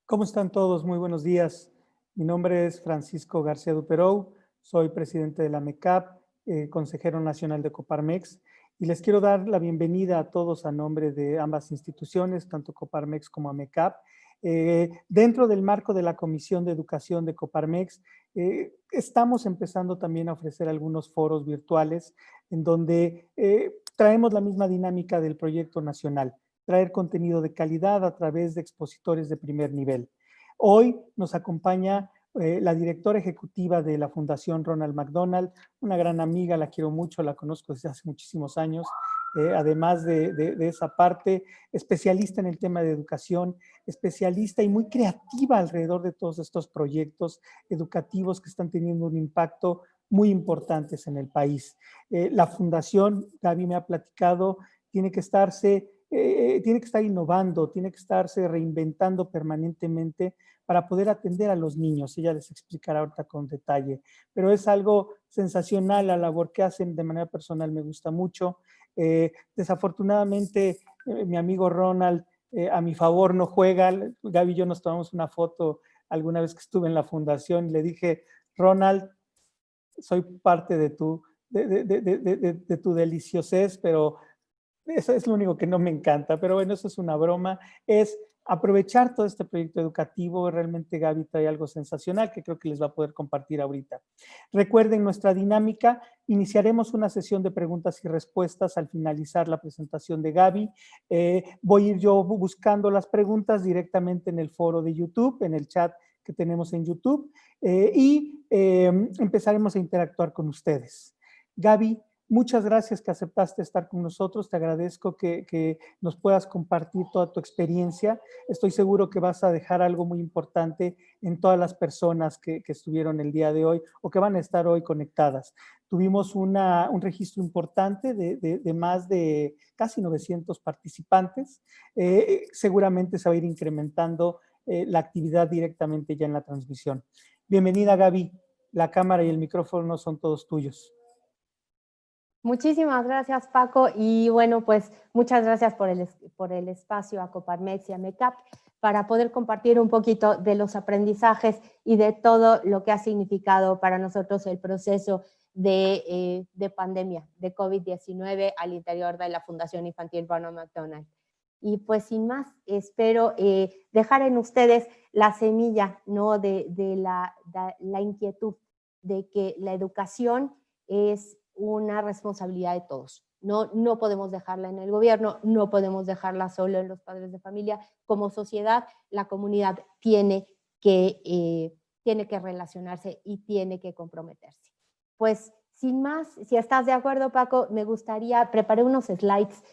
¿Cómo están todos? Muy buenos días. Mi nombre es Francisco García Duperou, soy presidente de la MECAP, consejero nacional de Coparmex, y les quiero dar la bienvenida a todos a nombre de ambas instituciones, tanto Coparmex como AMECAP. Dentro del marco de la Comisión de Educación de Coparmex, estamos empezando también a ofrecer algunos foros virtuales en donde traemos la misma dinámica del proyecto nacional, traer contenido de calidad a través de expositores de primer nivel. Hoy nos acompaña la directora ejecutiva de la Fundación Ronald McDonald, una gran amiga, la quiero mucho, la conozco desde hace muchísimos años, además de esa parte, especialista en el tema de educación, especialista y muy creativa alrededor de todos estos proyectos educativos que están teniendo un impacto muy importantes en el país. La fundación, Gaby me ha platicado, tiene que estar innovando, tiene que estarse reinventando permanentemente para poder atender a los niños. Ella les explicará ahorita con detalle, pero es algo sensacional la labor que hacen. De manera personal me gusta mucho. Desafortunadamente, mi amigo Ronald a mi favor no juega. Gaby y yo nos tomamos una foto alguna vez que estuve en la fundación y le dije, Ronald, soy parte de tu deliciosez, pero eso es lo único que no me encanta, pero bueno, eso es una broma. Es aprovechar todo este proyecto educativo. Realmente Gaby trae algo sensacional que creo que les va a poder compartir ahorita. Recuerden nuestra dinámica. Iniciaremos una sesión de preguntas y respuestas al finalizar la presentación de Gaby. Voy a ir yo buscando las preguntas directamente en el foro de YouTube, en el chat que tenemos en YouTube, empezaremos a interactuar con ustedes. Gaby, muchas gracias que aceptaste estar con nosotros. Te agradezco que nos puedas compartir toda tu experiencia. Estoy seguro que vas a dejar algo muy importante en todas las personas que estuvieron el día de hoy o que van a estar hoy conectadas. Tuvimos un registro importante de más de casi 900 participantes. Seguramente se va a ir incrementando la actividad directamente ya en la transmisión. Bienvenida, Gaby. La cámara y el micrófono son todos tuyos. Muchísimas gracias, Paco, y bueno, pues muchas gracias por el espacio a Coparmex y a MECAP para poder compartir un poquito de los aprendizajes y de todo lo que ha significado para nosotros el proceso de pandemia de COVID-19 al interior de la Fundación Infantil Ronald McDonald. Y pues sin más, espero dejar en ustedes la semilla, ¿no? de la inquietud de que la educación es una responsabilidad de todos. No podemos dejarla en el gobierno, no podemos dejarla solo en los padres de familia. Como sociedad, la comunidad tiene que relacionarse y tiene que comprometerse. Pues sin más, si estás de acuerdo, Paco, me gustaría, preparé unos slides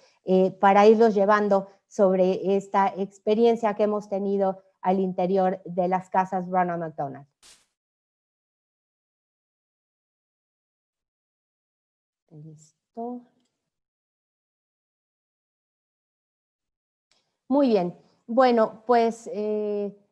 para irlos llevando sobre esta experiencia que hemos tenido al interior de las casas Ronald McDonald. Listo. Muy bien. Bueno, pues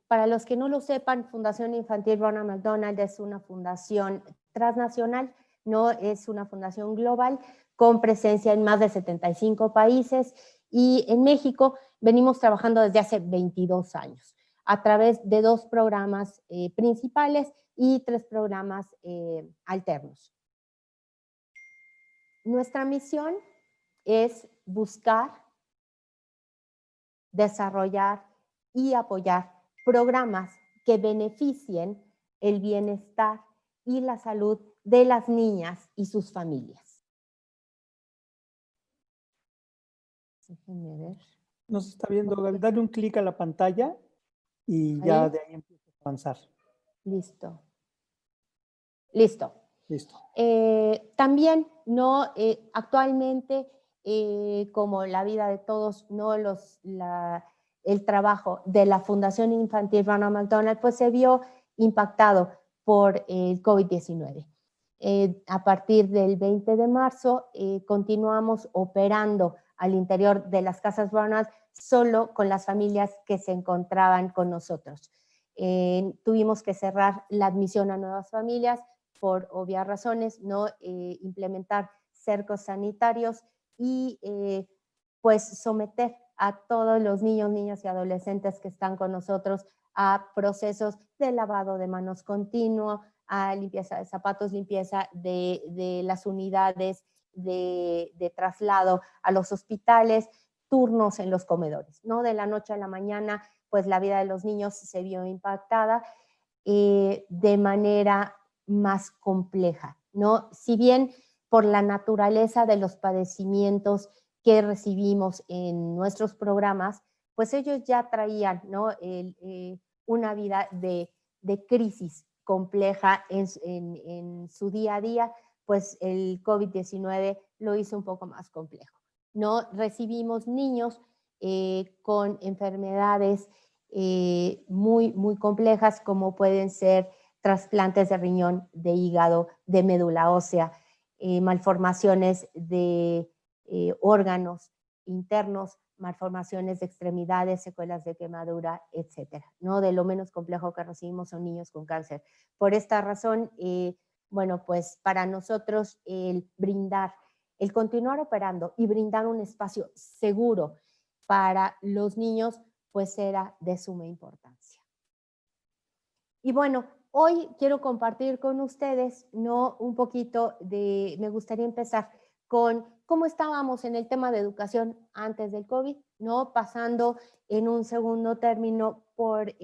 para los que no lo sepan, Fundación Infantil Ronald McDonald es una fundación transnacional, no es una fundación global con presencia en más de 75 países, y en México venimos trabajando desde hace 22 años a través de 2 programas principales y 3 programas alternos. Nuestra misión es buscar, desarrollar y apoyar programas que beneficien el bienestar y la salud de las niñas y sus familias. Déjenme ver. Nos está viendo, Gaby. Dale un clic a la pantalla y ya de ahí empieza a avanzar. Listo. Listo. Listo. También, ¿no? Actualmente, como la vida de todos, ¿no? El trabajo de la Fundación Infantil Ronald McDonald, pues se vio impactado por el COVID-19. A partir del 20 de marzo continuamos operando al interior de las casas Ronald solo con las familias que se encontraban con nosotros. Tuvimos que cerrar la admisión a nuevas familias por obvias razones, no implementar cercos sanitarios y pues someter a todos los niños, niñas y adolescentes que están con nosotros a procesos de lavado de manos continuo, a limpieza de zapatos, limpieza de las unidades de traslado a los hospitales, turnos en los comedores, ¿no? De la noche a la mañana, pues la vida de los niños se vio impactada de manera más compleja, ¿no? Si bien por la naturaleza de los padecimientos que recibimos en nuestros programas, pues ellos ya traían, ¿no? Una vida de crisis compleja en su día a día, pues el COVID-19 lo hizo un poco más complejo, ¿no? Recibimos niños con enfermedades muy complejas, como pueden ser trasplantes de riñón, de hígado, de médula ósea, malformaciones de órganos internos, malformaciones de extremidades, secuelas de quemadura, etcétera, ¿no? De lo menos complejo que recibimos son niños con cáncer. Por esta razón, bueno, pues para nosotros el continuar operando y brindar un espacio seguro para los niños, pues era de suma importancia. Y bueno, hoy quiero compartir con ustedes, ¿no? Un poquito me gustaría empezar con cómo estábamos en el tema de educación antes del COVID, ¿no? Pasando en un segundo término por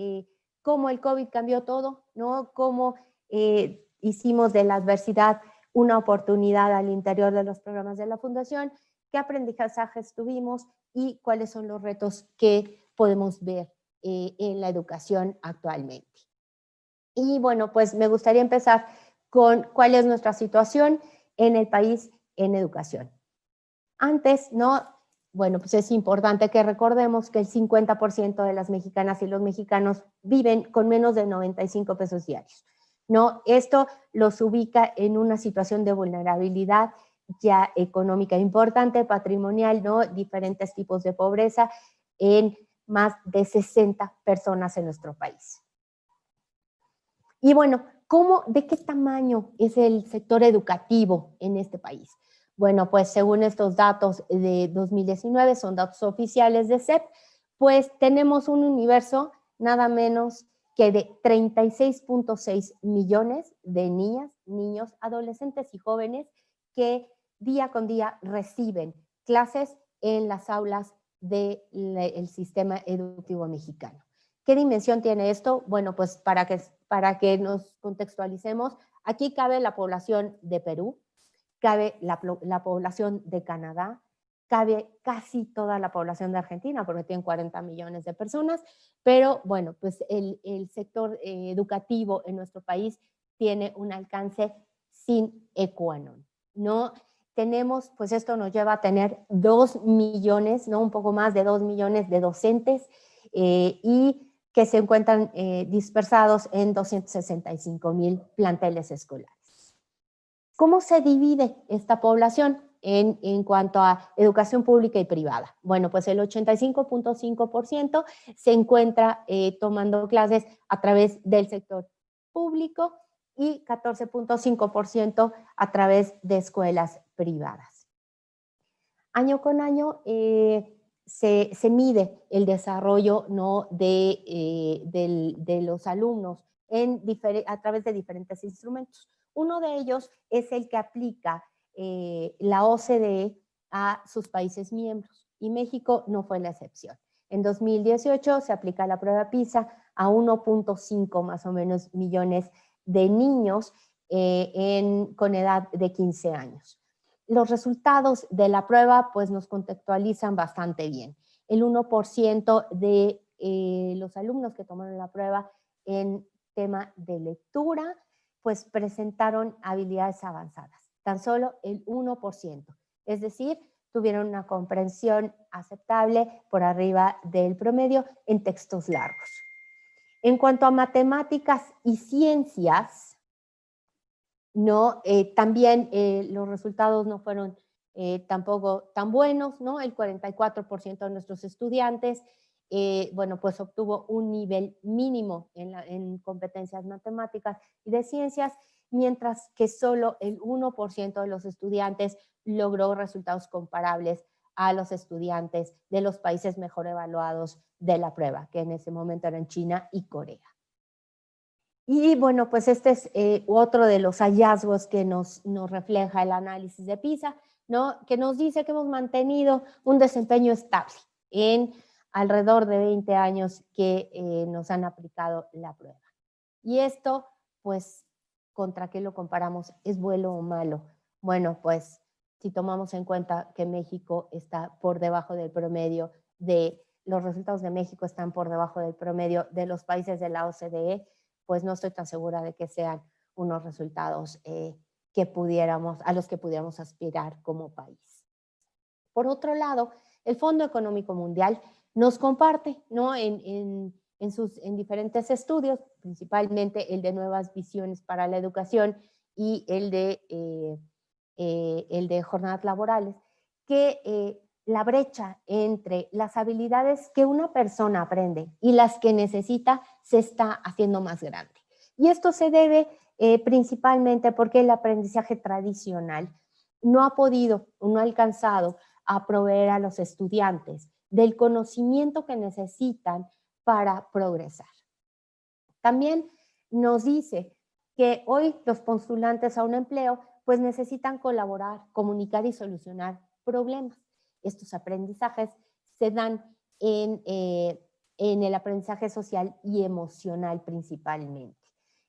cómo el COVID cambió todo, ¿no? Cómo hicimos de la adversidad una oportunidad al interior de los programas de la Fundación, qué aprendizajes tuvimos y cuáles son los retos que podemos ver en la educación actualmente. Y bueno, pues me gustaría empezar con cuál es nuestra situación en el país en educación. Antes, ¿no? Bueno, pues es importante que recordemos que el 50% de las mexicanas y los mexicanos viven con menos de 95 pesos diarios, ¿no? Esto los ubica en una situación de vulnerabilidad ya económica importante, patrimonial, ¿no? Diferentes tipos de pobreza en más de 60 personas en nuestro país. Y bueno, ¿de qué tamaño es el sector educativo en este país? Bueno, pues según estos datos de 2019, son datos oficiales de CEP, pues tenemos un universo nada menos que de 36.6 millones de niñas, niños, adolescentes y jóvenes que día con día reciben clases en las aulas del sistema educativo mexicano. ¿Qué dimensión tiene esto? Bueno, pues para que nos contextualicemos, aquí cabe la población de Perú, cabe la población de Canadá, cabe casi toda la población de Argentina, porque tienen 40 millones de personas, pero bueno, pues el sector educativo en nuestro país tiene un alcance sin equanon, ¿no? Tenemos, pues esto nos lleva a tener 2 millones, ¿no? Un poco más de 2 millones de docentes y que se encuentran dispersados en 265,000 planteles escolares. ¿Cómo se divide esta población en cuanto a educación pública y privada? Bueno, pues el 85.5% se encuentra tomando clases a través del sector público y 14.5% a través de escuelas privadas. Año con año se mide el desarrollo, ¿no? de los alumnos a través de diferentes instrumentos. Uno de ellos es el que aplica la OCDE a sus países miembros y México no fue la excepción. En 2018 se aplica la prueba PISA a 1.5 más o menos millones de niños con edad de 15 años. Los resultados de la prueba pues nos contextualizan bastante bien. El 1% de los alumnos que tomaron la prueba en tema de lectura pues presentaron habilidades avanzadas, tan solo el 1%, es decir, tuvieron una comprensión aceptable por arriba del promedio en textos largos. En cuanto a matemáticas y ciencias, ¿no? También los resultados no fueron tampoco tan buenos, ¿no? El 44% de nuestros estudiantes, bueno, pues obtuvo un nivel mínimo en competencias matemáticas y de ciencias, mientras que solo el 1% de los estudiantes logró resultados comparables a los estudiantes de los países mejor evaluados de la prueba, que en ese momento eran China y Corea. Y bueno, pues este es otro de los hallazgos que nos refleja el análisis de PISA, ¿no? Que nos dice que hemos mantenido un desempeño estable en alrededor de 20 años que nos han aplicado la prueba. Y esto, pues, ¿contra qué lo comparamos? ¿Es bueno o malo? Bueno, pues, si tomamos en cuenta que México está por debajo del promedio los resultados de México están por debajo del promedio de los países de la OCDE, pues no estoy tan segura de que sean unos resultados a los que pudiéramos aspirar como país. Por otro lado, el Fondo Económico Mundial nos comparte, ¿no? en diferentes estudios, principalmente el de Nuevas Visiones para la Educación y el de Jornadas Laborales, que la brecha entre las habilidades que una persona aprende y las que necesita se está haciendo más grande. Y esto se debe principalmente porque el aprendizaje tradicional no ha podido, no ha alcanzado a proveer a los estudiantes del conocimiento que necesitan para progresar. También nos dice que hoy los postulantes a un empleo pues necesitan colaborar, comunicar y solucionar problemas. Estos aprendizajes se dan en el aprendizaje social y emocional principalmente,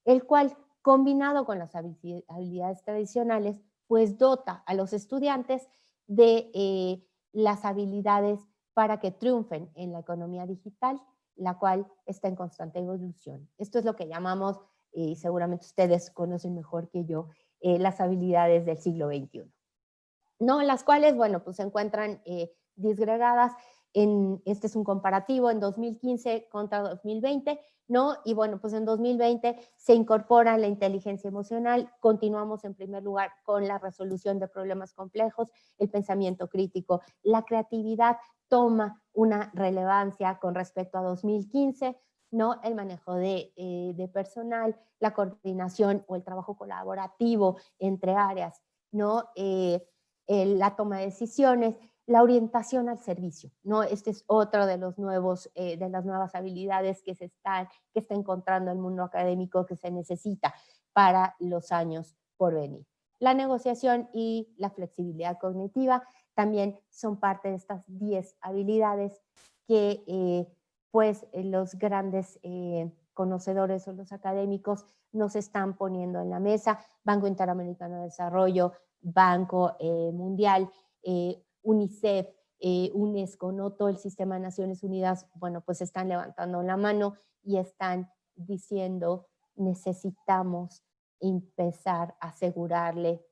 el cual, combinado con las habilidades tradicionales, pues dota a los estudiantes de las habilidades para que triunfen en la economía digital, la cual está en constante evolución. Esto es lo que llamamos, y seguramente ustedes conocen mejor que yo, las habilidades del siglo XXI, ¿no? Las cuales, bueno, pues se encuentran disgregadas este es un comparativo en 2015 contra 2020, ¿no? Y bueno, pues en 2020 se incorpora la inteligencia emocional, continuamos en primer lugar con la resolución de problemas complejos, el pensamiento crítico, la creatividad toma una relevancia con respecto a 2015, ¿no? El manejo de personal, la coordinación o el trabajo colaborativo entre áreas, ¿no? La toma de decisiones, la orientación al servicio, ¿no? Este es otro de los de las nuevas habilidades que está encontrando el mundo académico que se necesita para los años por venir. La negociación y la flexibilidad cognitiva también son parte de estas 10 habilidades que los grandes conocedores o los académicos nos están poniendo en la mesa. Banco Interamericano de Desarrollo, Banco Mundial, UNICEF, UNESCO, ¿no? Todo el sistema de Naciones Unidas, bueno, pues están levantando la mano y están diciendo necesitamos empezar a asegurarle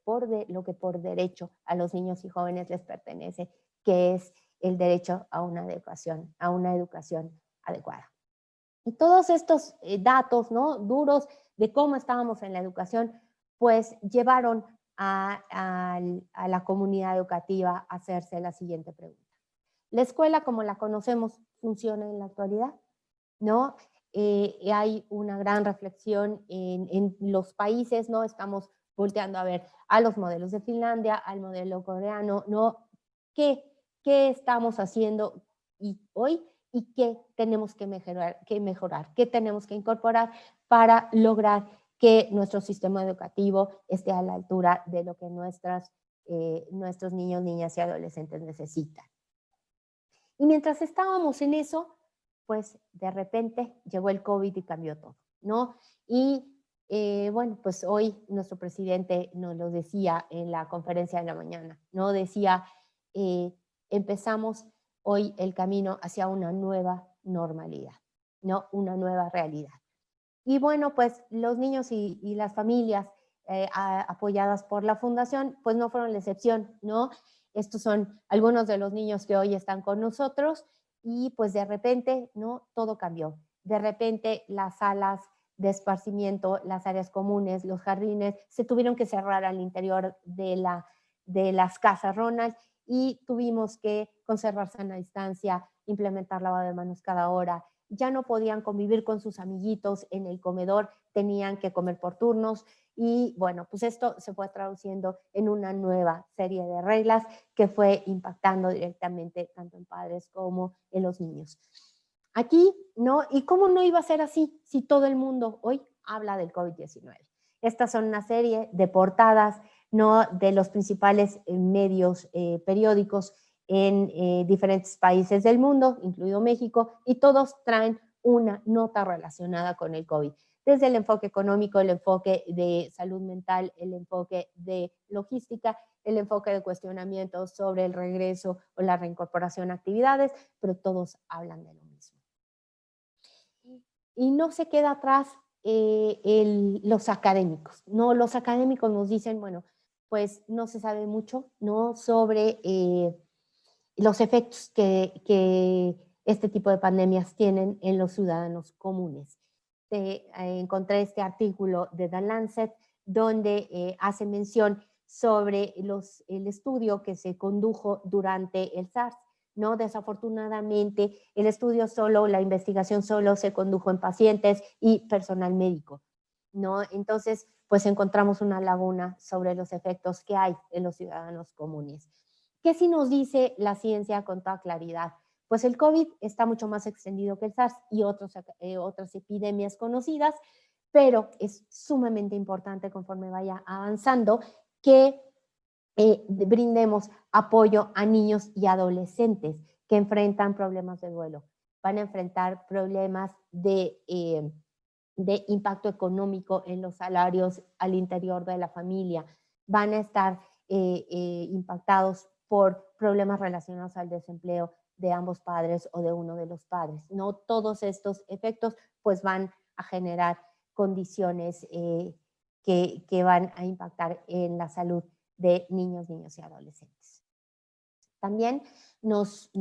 lo que por derecho a los niños y jóvenes les pertenece, que es el derecho a una educación adecuada. Y todos estos datos, ¿no? duros de cómo estábamos en la educación, pues llevaron a la comunidad educativa a hacerse la siguiente pregunta. ¿La escuela como la conocemos funciona en la actualidad? ¿No? Hay una gran reflexión en los países, ¿no? Estamos volteando a ver a los modelos de Finlandia, al modelo coreano, ¿no? ¿Qué estamos haciendo hoy y qué tenemos que mejorar, qué tenemos que incorporar para lograr que nuestro sistema educativo esté a la altura de lo que nuestros niños, niñas y adolescentes necesitan? Y mientras estábamos en eso, pues de repente llegó el COVID y cambió todo, ¿no? Y bueno, pues hoy nuestro presidente nos lo decía en la conferencia de la mañana, ¿no? Decía, empezamos hoy el camino hacia una nueva normalidad, ¿no? Una nueva realidad. Y bueno, pues los niños y las familias apoyadas por la fundación, pues no fueron la excepción, ¿no? Estos son algunos de los niños que hoy están con nosotros y pues de repente, ¿no? Todo cambió. De repente las salas de esparcimiento, las áreas comunes, los jardines, se tuvieron que cerrar al interior de las casas, Ronald, y tuvimos que conservar sana distancia, implementar lavado de manos cada hora. Ya no podían convivir con sus amiguitos en el comedor, tenían que comer por turnos y bueno, pues esto se fue traduciendo en una nueva serie de reglas que fue impactando directamente tanto en padres como en los niños. Aquí, ¿no? ¿Y cómo no iba a ser así si todo el mundo hoy habla del COVID-19? Estas son una serie de portadas, ¿no?, de los principales medios periódicos en diferentes países del mundo, incluido México, y todos traen una nota relacionada con el COVID. Desde el enfoque económico, el enfoque de salud mental, el enfoque de logística, el enfoque de cuestionamiento sobre el regreso o la reincorporación a actividades, pero todos hablan de lo mismo. Y no se queda atrás los académicos, ¿no? Los académicos nos dicen, bueno, pues no se sabe mucho, ¿no?, sobre los efectos que este tipo de pandemias tienen en los ciudadanos comunes. Encontré este artículo de The Lancet donde hace mención sobre el estudio que se condujo durante el SARS, ¿no? Desafortunadamente, la investigación solo se condujo en pacientes y personal médico, ¿no? Entonces, pues encontramos una laguna sobre los efectos que hay en los ciudadanos comunes. ¿Qué sí nos dice la ciencia con toda claridad? Pues el COVID está mucho más extendido que el SARS y otras epidemias conocidas, pero es sumamente importante conforme vaya avanzando que brindemos apoyo a niños y adolescentes que enfrentan problemas de duelo. Van a enfrentar problemas de impacto económico en los salarios al interior de la familia. Van a estar impactados por problemas relacionados al desempleo de ambos padres o de uno de los padres. No todos estos efectos pues van a generar condiciones que van a impactar en la salud de niños y adolescentes. También nos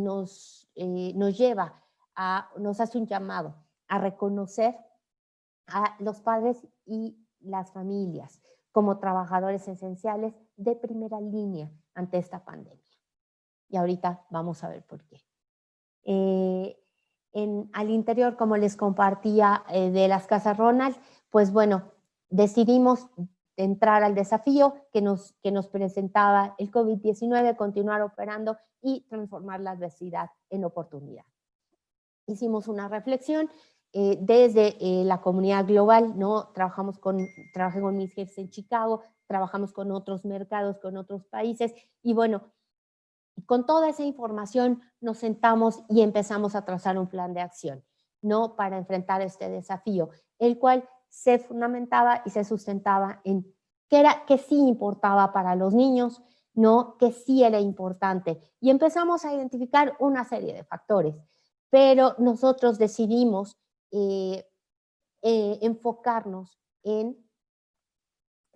hace un llamado a reconocer a los padres y las familias como trabajadores esenciales de primera línea ante esta pandemia. Y ahorita vamos a ver por qué. Al interior, como les compartía, de las Casas Ronald, pues bueno, decidimos entrar al desafío que nos presentaba el COVID-19, continuar operando y transformar la adversidad en oportunidad. Hicimos una reflexión desde la comunidad global, ¿no? Trabajé con mis jefes en Chicago, trabajamos con otros mercados, con otros países, y bueno, con toda esa información nos sentamos y empezamos a trazar un plan de acción, ¿no?, para enfrentar este desafío, el cual se fundamentaba y se sustentaba en que sí importaba para los niños, ¿no?, que sí era importante. Y empezamos a identificar una serie de factores, pero nosotros decidimos enfocarnos en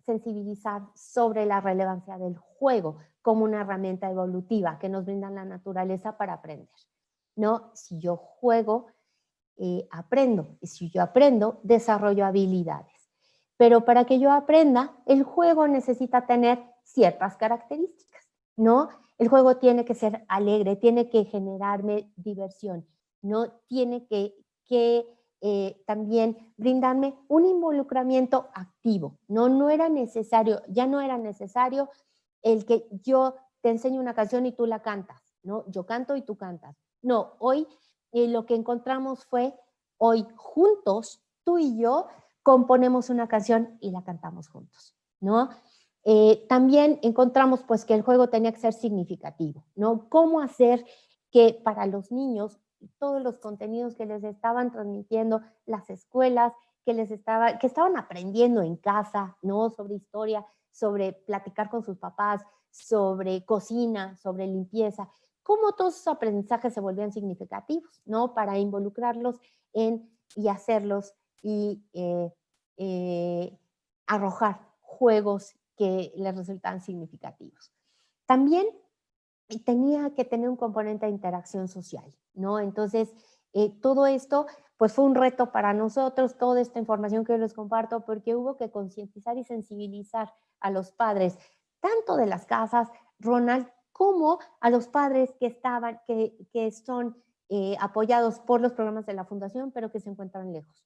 sensibilizar sobre la relevancia del juego como una herramienta evolutiva que nos brinda la naturaleza para aprender, ¿no? Si yo juego, aprendo, y si yo aprendo, desarrollo habilidades. Pero para que yo aprenda, el juego necesita tener ciertas características, ¿no? El juego tiene que ser alegre, tiene que generarme diversión, ¿no? Tiene que también brindarme un involucramiento activo, ¿no? Ya no era necesario el que yo te enseño una canción y tú la cantas, ¿no? Yo canto y tú cantas. No, hoy lo que encontramos fue, hoy juntos, tú y yo, componemos una canción y la cantamos juntos, ¿no? También encontramos pues que el juego tenía que ser significativo, ¿no? ¿Cómo hacer que para los niños todos los contenidos que les estaban transmitiendo las escuelas, que estaban aprendiendo en casa, ¿no?, sobre historia, sobre platicar con sus papás, sobre cocina, sobre limpieza, cómo todos esos aprendizajes se volvían significativos, ¿no?, para involucrarlos y hacerlos y arrojar juegos que les resultan significativos. También tenía que tener un componente de interacción social, ¿no? Entonces, todo esto, pues fue un reto para nosotros, toda esta información que yo les comparto, porque hubo que concientizar y sensibilizar a los padres, tanto de las casas, Ronald, como a los padres que son apoyados por los programas de la Fundación, pero que se encuentran lejos.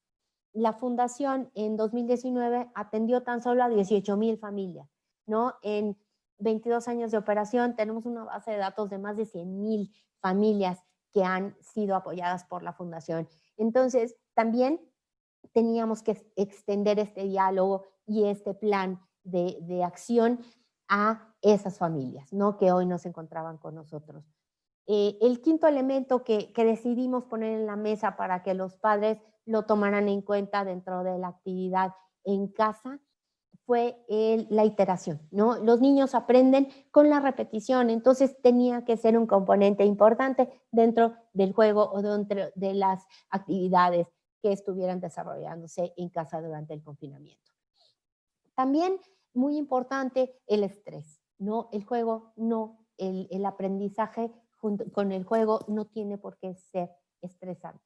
la fundación en 2019 atendió tan solo a 18,000 familias, ¿no? En 22 años de operación tenemos una base de datos de más de 100,000 familias que han sido apoyadas por la fundación. Entonces, también teníamos que extender este diálogo y este plan de acción a esas familias, ¿no? Que hoy no se encontraban con nosotros. El quinto elemento que decidimos poner en la mesa para que los padres lo tomaran en cuenta dentro de la actividad en casa fue la iteración, ¿no? Los niños aprenden con la repetición, entonces tenía que ser un componente importante dentro del juego o dentro de las actividades que estuvieran desarrollándose en casa durante el confinamiento. También muy importante el estrés, ¿no? El juego no, el aprendizaje junto con el juego no tiene por qué ser estresante,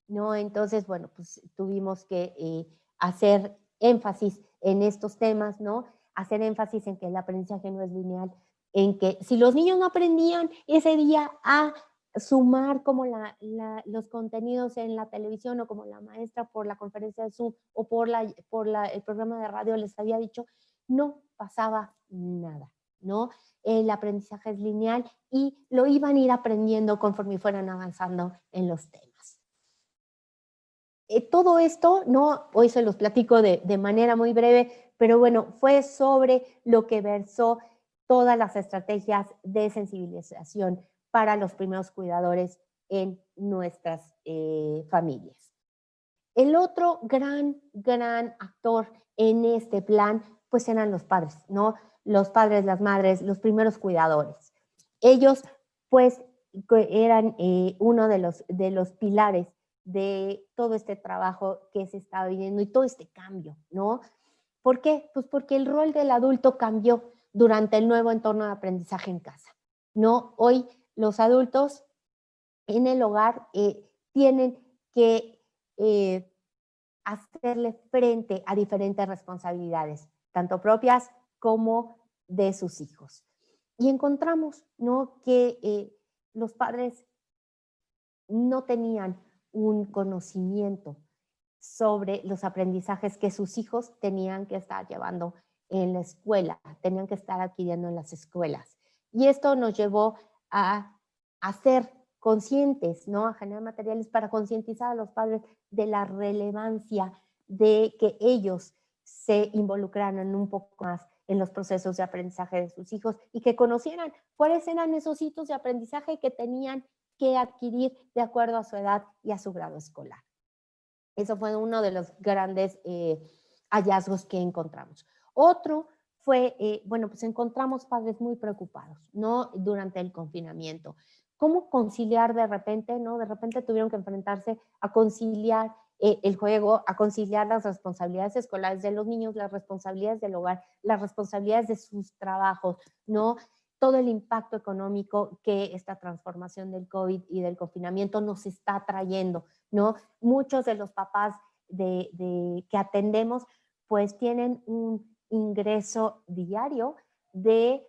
¿no? Entonces, bueno, pues tuvimos que hacer énfasis en estos temas, ¿no? Hacer énfasis en que el aprendizaje no es lineal, en que si los niños no aprendían ese día a sumar como los contenidos en la televisión o como la maestra por la conferencia de Zoom o por el programa de radio les había dicho, no pasaba nada, ¿no? El aprendizaje es lineal y lo iban a ir aprendiendo conforme fueran avanzando en los temas. Todo esto, ¿no? Hoy se los platico de manera muy breve, pero bueno, fue sobre lo que versó todas las estrategias de sensibilización para los primeros cuidadores en nuestras familias. El otro gran actor en este plan, pues eran los padres, ¿no? Los padres, las madres, los primeros cuidadores. Ellos, pues, eran uno de los pilares de todo este trabajo que se está viviendo y todo este cambio, ¿no? ¿Por qué? Pues porque el rol del adulto cambió durante el nuevo entorno de aprendizaje en casa, ¿no? Hoy los adultos en el hogar tienen que hacerle frente a diferentes responsabilidades, tanto propias como de sus hijos. Y encontramos, ¿no?, que los padres no tenían un conocimiento sobre los aprendizajes que sus hijos tenían que estar llevando en la escuela, tenían que estar adquiriendo en las escuelas. Y esto nos llevó a ser conscientes, ¿no? A generar materiales para concientizar a los padres de la relevancia de que ellos se involucraran un poco más en los procesos de aprendizaje de sus hijos y que conocieran cuáles eran esos hitos de aprendizaje que tenían que adquirir de acuerdo a su edad y a su grado escolar. Eso fue uno de los grandes hallazgos que encontramos. Otro fue, bueno, pues encontramos padres muy preocupados, ¿no? Durante el confinamiento. ¿Cómo conciliar de repente, no? De repente tuvieron que enfrentarse a conciliar el juego, a conciliar las responsabilidades escolares de los niños, las responsabilidades del hogar, las responsabilidades de sus trabajos, ¿no? Todo el impacto económico que esta transformación del COVID y del confinamiento nos está trayendo, ¿no? Muchos de los papás que atendemos, pues tienen un ingreso diario de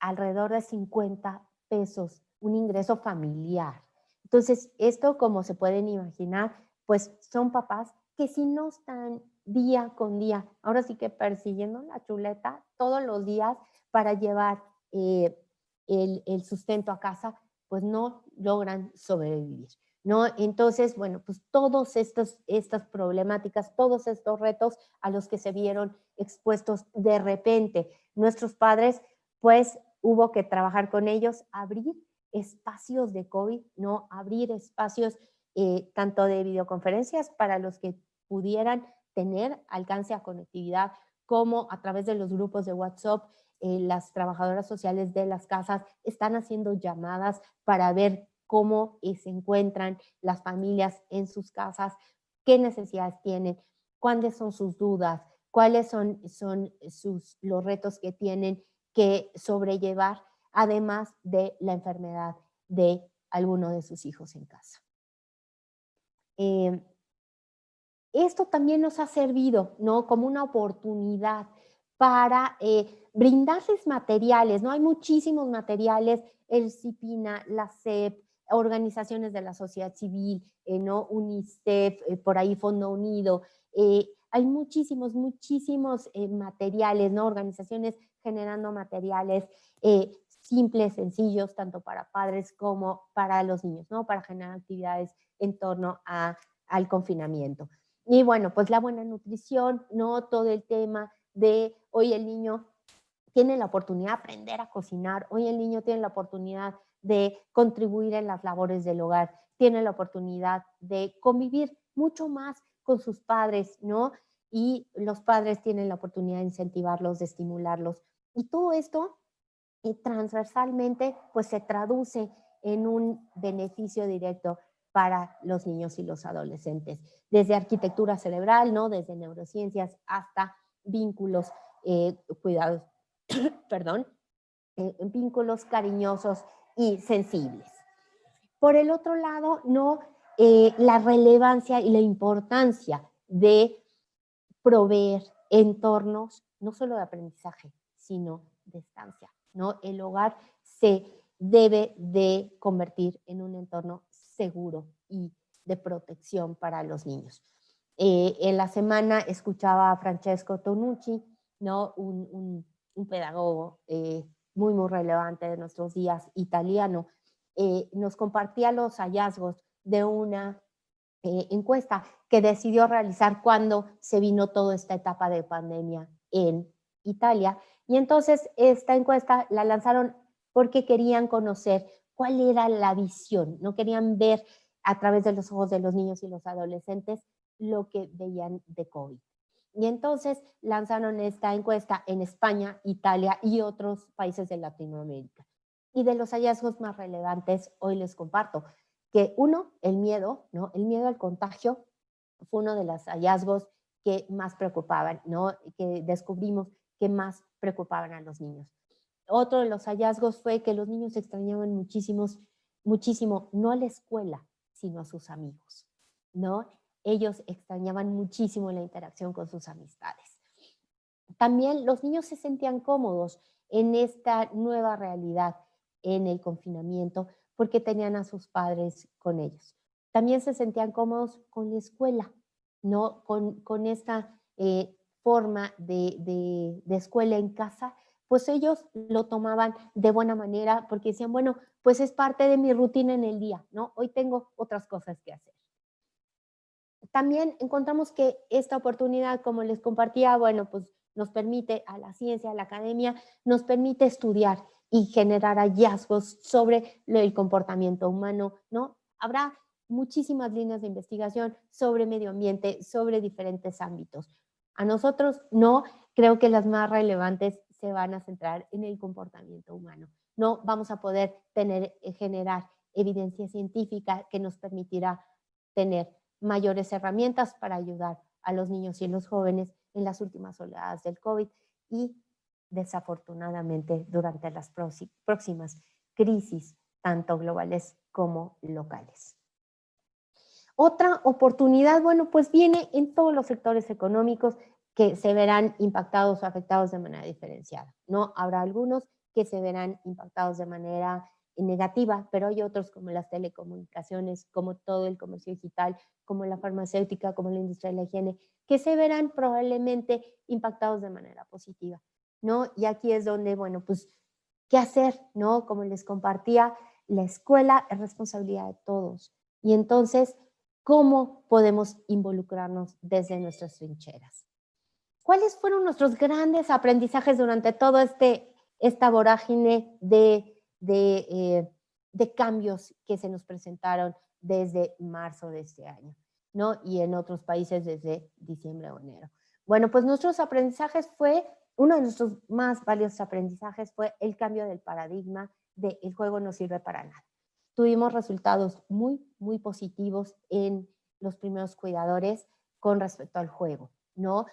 alrededor de 50 pesos, un ingreso familiar. Entonces, esto, como se pueden imaginar, pues son papás que si no están día con día, ahora sí que persiguiendo la chuleta todos los días para llevar el sustento a casa, pues no logran sobrevivir, ¿no? Entonces, bueno, pues todas estas problemáticas, todos estos retos a los que se vieron expuestos de repente nuestros padres, pues hubo que trabajar con ellos, abrir espacios de COVID, ¿no? Abrir espacios tanto de videoconferencias para los que pudieran tener alcance a conectividad, como a través de los grupos de WhatsApp, las trabajadoras sociales de las casas están haciendo llamadas para ver cómo se encuentran las familias en sus casas, qué necesidades tienen, cuáles son sus dudas, cuáles son los retos que tienen que sobrellevar, además de la enfermedad de alguno de sus hijos en casa. Esto también nos ha servido, ¿no?, como una oportunidad para brindarles materiales, ¿no? Hay muchísimos materiales, el CIPINA, la SEP, organizaciones de la sociedad civil, ¿no? UNICEF, por ahí Fondo Unido. Hay muchísimos materiales, ¿no? Organizaciones generando materiales simples, sencillos, tanto para padres como para los niños, ¿no? Para generar actividades en torno al confinamiento. Y bueno, pues la buena nutrición, ¿no? Todo el tema de hoy el niño tiene la oportunidad de aprender a cocinar, hoy el niño tiene la oportunidad de contribuir en las labores del hogar, tiene la oportunidad de convivir mucho más con sus padres, ¿no? Y los padres tienen la oportunidad de incentivarlos, de estimularlos. Y todo esto transversalmente pues se traduce en un beneficio directo para los niños y los adolescentes, desde arquitectura cerebral, ¿no? Desde neurociencias hasta vínculos, cuidados, perdón, vínculos cariñosos y sensibles. Por el otro lado, ¿no? La relevancia y la importancia de proveer entornos, no solo de aprendizaje, sino de estancia, ¿no? El hogar se debe de convertir en un entorno seguro y de protección para los niños. En la semana escuchaba a Francesco Tonucci, ¿no? Un pedagogo muy relevante de nuestros días, italiano, nos compartía los hallazgos de una encuesta que decidió realizar cuando se vino toda esta etapa de pandemia en Italia. Y entonces esta encuesta la lanzaron porque querían conocer cuál era la visión, no querían ver a través de los ojos de los niños y los adolescentes lo que veían de COVID. Y entonces lanzaron esta encuesta en España, Italia y otros países de Latinoamérica. Y de los hallazgos más relevantes hoy les comparto que uno, el miedo, ¿no? El miedo al contagio fue uno de los hallazgos que más preocupaban, ¿no? Que descubrimos que más preocupaban a los niños. Otro de los hallazgos fue que los niños extrañaban muchísimo, no a la escuela, sino a sus amigos, ¿no? Ellos extrañaban muchísimo la interacción con sus amistades. También los niños se sentían cómodos en esta nueva realidad, en el confinamiento, porque tenían a sus padres con ellos. También se sentían cómodos con la escuela, ¿no? Con esta forma de escuela en casa, pues ellos lo tomaban de buena manera porque decían, bueno, pues es parte de mi rutina en el día, ¿no? Hoy tengo otras cosas que hacer. También encontramos que esta oportunidad, como les compartía, bueno, pues nos permite a la ciencia, a la academia, nos permite estudiar y generar hallazgos sobre el comportamiento humano, ¿no? Habrá muchísimas líneas de investigación sobre medio ambiente, sobre diferentes ámbitos. A nosotros no, creo que las más relevantes se van a centrar en el comportamiento humano. No vamos a poder generar evidencia científica que nos permitirá tener mayores herramientas para ayudar a los niños y los jóvenes en las últimas oleadas del COVID y desafortunadamente durante las próximas crisis, tanto globales como locales. Otra oportunidad, bueno, pues viene en todos los sectores económicos que se verán impactados o afectados de manera diferenciada, ¿no? Habrá algunos que se verán impactados de manera negativa, pero hay otros como las telecomunicaciones, como todo el comercio digital, como la farmacéutica, como la industria de la higiene, que se verán probablemente impactados de manera positiva, ¿no? Y aquí es donde, bueno, pues, ¿qué hacer, no? Como les compartía, la escuela es responsabilidad de todos. Y entonces, ¿cómo podemos involucrarnos desde nuestras trincheras? ¿Cuáles fueron nuestros grandes aprendizajes durante todo esta vorágine de cambios que se nos presentaron desde marzo de este año, ¿no? Y en otros países desde diciembre o enero? Bueno, pues nuestros aprendizajes uno de nuestros más valiosos aprendizajes fue el cambio del paradigma de el juego no sirve para nada. Tuvimos resultados muy positivos en los primeros cuidadores con respecto al juego, ¿no?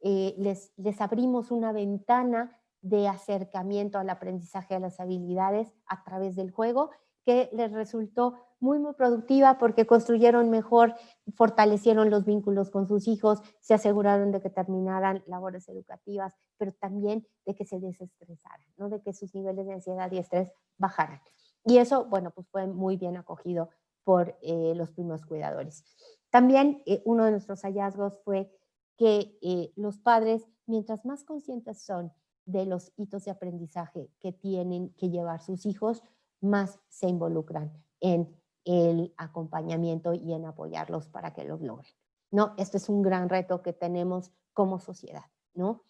Les abrimos una ventana de acercamiento al aprendizaje de las habilidades a través del juego que les resultó muy productiva porque construyeron mejor, fortalecieron los vínculos con sus hijos, se aseguraron de que terminaran labores educativas, pero también de que se desestresaran, ¿no? De que sus niveles de ansiedad y estrés bajaran. Y eso, bueno, pues fue muy bien acogido por los primeros cuidadores. También uno de nuestros hallazgos fue que los padres, mientras más conscientes son de los hitos de aprendizaje que tienen que llevar sus hijos, más se involucran en el acompañamiento y en apoyarlos para que los logren, ¿no? Esto es un gran reto que tenemos como sociedad, ¿no?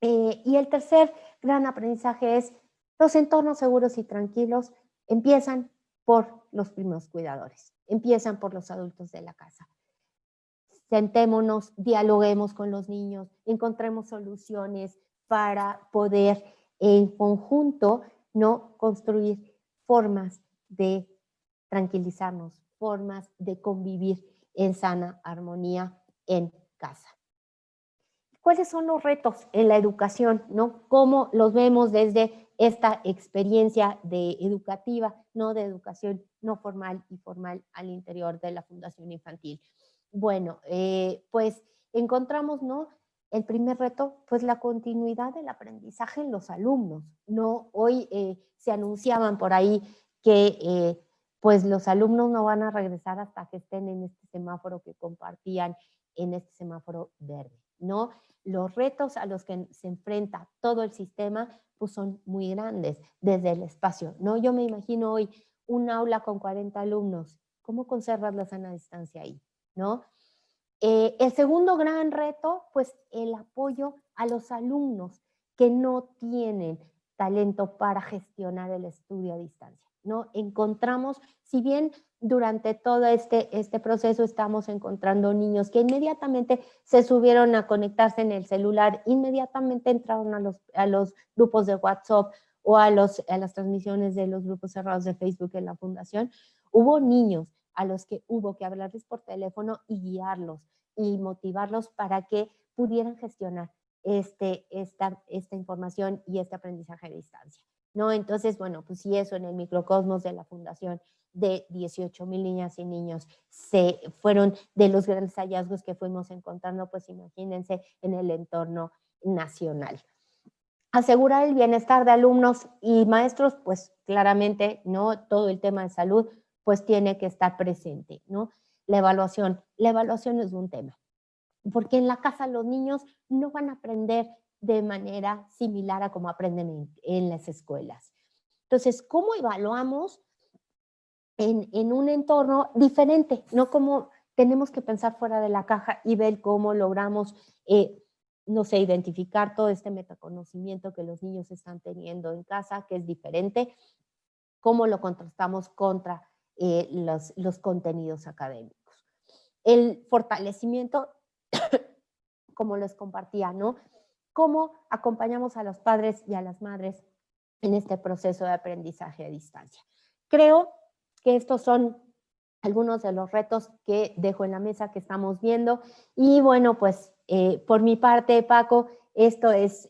Y el tercer gran aprendizaje es los entornos seguros y tranquilos empiezan por los primeros cuidadores, empiezan por los adultos de la casa. Sentémonos, dialoguemos con los niños, encontremos soluciones para poder en conjunto, ¿no?, construir formas de tranquilizarnos, formas de convivir en sana armonía en casa. ¿Cuáles son los retos en la educación, no? ¿Cómo los vemos desde esta experiencia educativa, no, de educación no formal y formal al interior de la Fundación Infantil? Bueno, pues encontramos, ¿no?, el primer reto, pues la continuidad del aprendizaje en los alumnos, ¿no? Hoy se anunciaban por ahí que pues los alumnos no van a regresar hasta que estén en este semáforo que compartían, en este semáforo verde, ¿no? Los retos a los que se enfrenta todo el sistema pues son muy grandes desde el espacio, ¿no? Yo me imagino hoy un aula con 40 alumnos, ¿cómo conservas la sana distancia ahí, no? El segundo gran reto, pues el apoyo a los alumnos que no tienen talento para gestionar el estudio a distancia, ¿no? Encontramos, si bien durante todo este proceso estamos encontrando niños que inmediatamente se subieron a conectarse en el celular, inmediatamente entraron a los grupos de WhatsApp o a las transmisiones de los grupos cerrados de Facebook en la fundación, hubo niños a los que hubo que hablarles por teléfono y guiarlos y motivarlos para que pudieran gestionar esta información y este aprendizaje a distancia, ¿no? Entonces, bueno, pues si eso en el microcosmos de la fundación de 18,000 niñas y niños se fueron de los grandes hallazgos que fuimos encontrando, pues imagínense en el entorno nacional. Asegurar el bienestar de alumnos y maestros, pues claramente, ¿no? Todo el tema de salud, pues tiene que estar presente, ¿no? La evaluación es un tema, porque en la casa los niños no van a aprender de manera similar a como aprenden en las escuelas. Entonces, ¿cómo evaluamos en un entorno diferente? No como tenemos que pensar fuera de la caja y ver cómo logramos, no sé, identificar todo este metaconocimiento que los niños están teniendo en casa, que es diferente, cómo lo contrastamos contra los contenidos académicos. El fortalecimiento, como les compartía, ¿no? Cómo acompañamos a los padres y a las madres en este proceso de aprendizaje a distancia. Creo que estos son algunos de los retos que dejo en la mesa que estamos viendo. Y bueno, pues por mi parte, Paco, esto es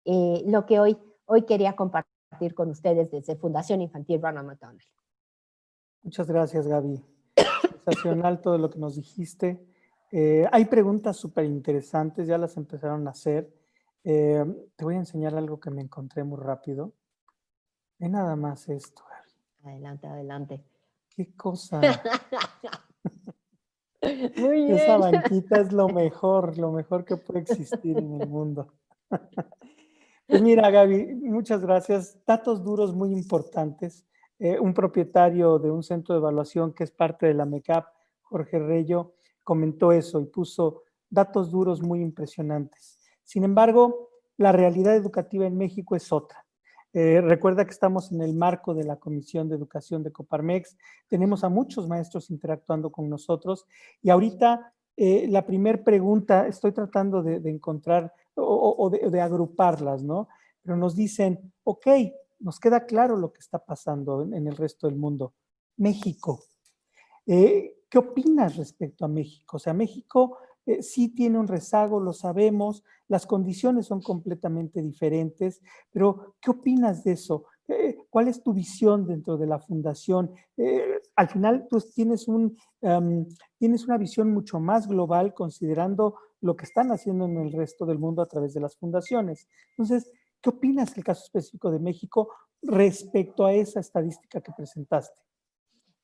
lo que hoy quería compartir con ustedes desde Fundación Infantil Ronald McDonald. Muchas gracias, Gaby. Sensacional todo lo que nos dijiste. Hay preguntas súper interesantes, ya las empezaron a hacer. Te voy a enseñar algo que me encontré muy rápido. Ve nada más esto, Gaby. Adelante, adelante. Qué cosa. Muy bien. Esa banquita es lo mejor que puede existir en el mundo. Pues mira, Gaby, muchas gracias. Datos duros muy importantes. Un propietario de un centro de evaluación que es parte de la MECAP, Jorge Reyo, comentó eso y puso datos duros muy impresionantes. Sin embargo, la realidad educativa en México es otra. Recuerda que estamos en el marco de la Comisión de Educación de Coparmex, tenemos a muchos maestros interactuando con nosotros y ahorita la primera pregunta, estoy tratando de encontrar o de agruparlas, ¿no? Pero nos dicen, ok, nos queda claro lo que está pasando en el resto del mundo. México. ¿Qué opinas respecto a México? O sea, México sí tiene un rezago, lo sabemos, las condiciones son completamente diferentes, pero ¿qué opinas de eso? ¿Cuál es tu visión dentro de la fundación? Al final, tú tienes una visión mucho más global considerando lo que están haciendo en el resto del mundo a través de las fundaciones. Entonces, ¿qué opinas del caso específico de México respecto a esa estadística que presentaste?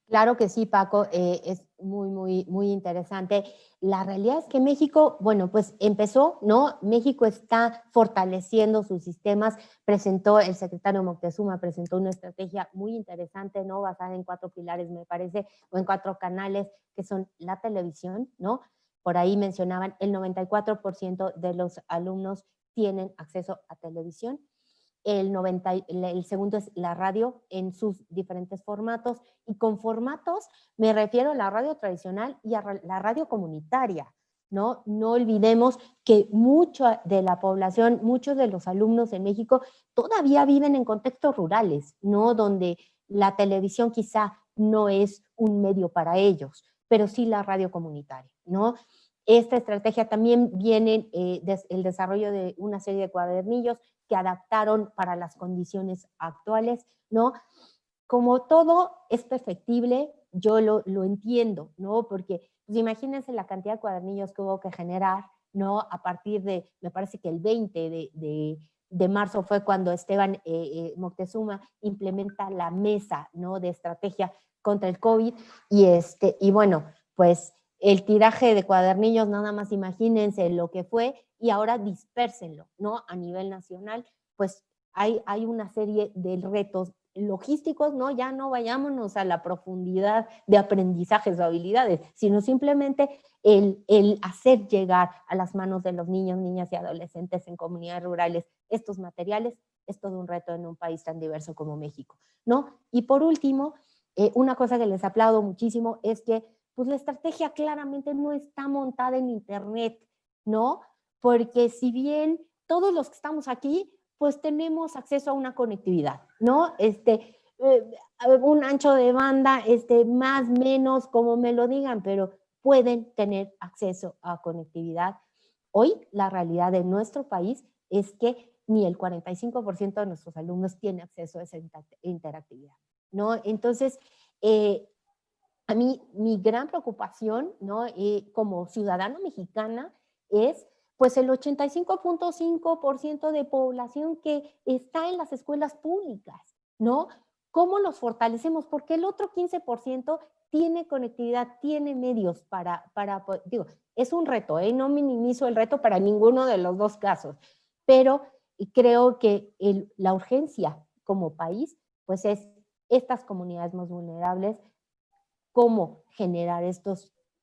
Claro que sí, Paco, es muy interesante. La realidad es que México, bueno, pues empezó, ¿no? México está fortaleciendo sus sistemas, el secretario Moctezuma presentó una estrategia muy interesante, ¿no? Basada en 4 pilares, me parece, o en 4 canales, que son la televisión, ¿no? Por ahí mencionaban, el 94% de los alumnos tienen acceso a televisión. El segundo es la radio en sus diferentes formatos, y con formatos me refiero a la radio tradicional y a la radio comunitaria, ¿no? No olvidemos que mucha de la población, muchos de los alumnos en México todavía viven en contextos rurales, ¿no? Donde la televisión quizá no es un medio para ellos, pero sí la radio comunitaria, ¿no? Esta estrategia también viene el desarrollo de una serie de cuadernillos que adaptaron para las condiciones actuales, ¿no? Como todo es perfectible, yo lo entiendo, ¿no? Porque pues, imagínense la cantidad de cuadernillos que hubo que generar, ¿no? A partir de, me parece que el 20 de marzo fue cuando Esteban Moctezuma implementa la mesa, ¿no? De estrategia contra el COVID, y bueno, pues el tiraje de cuadernillos, nada más imagínense lo que fue, y ahora dispérsenlo, ¿no? A nivel nacional, pues hay una serie de retos logísticos, ¿no? Ya no vayámonos a la profundidad de aprendizajes o habilidades, sino simplemente el hacer llegar a las manos de los niños, niñas y adolescentes en comunidades rurales estos materiales es todo un reto en un país tan diverso como México, ¿no? Y por último, una cosa que les aplaudo muchísimo es que pues la estrategia claramente no está montada en Internet, ¿no? Porque si bien todos los que estamos aquí, pues tenemos acceso a una conectividad, ¿no? Un ancho de banda, más, menos, como me lo digan, pero pueden tener acceso a conectividad. Hoy la realidad de nuestro país es que ni el 45% de nuestros alumnos tiene acceso a esa interactividad, ¿no? Entonces, a mí mi gran preocupación, ¿no? Como ciudadana mexicana es pues el 85.5% de población que está en las escuelas públicas, ¿no? ¿Cómo los fortalecemos? Porque el otro 15% tiene conectividad, tiene medios digo, es un reto, no minimizo el reto para ninguno de los dos casos, pero creo que la urgencia como país, pues es estas comunidades más vulnerables, cómo generar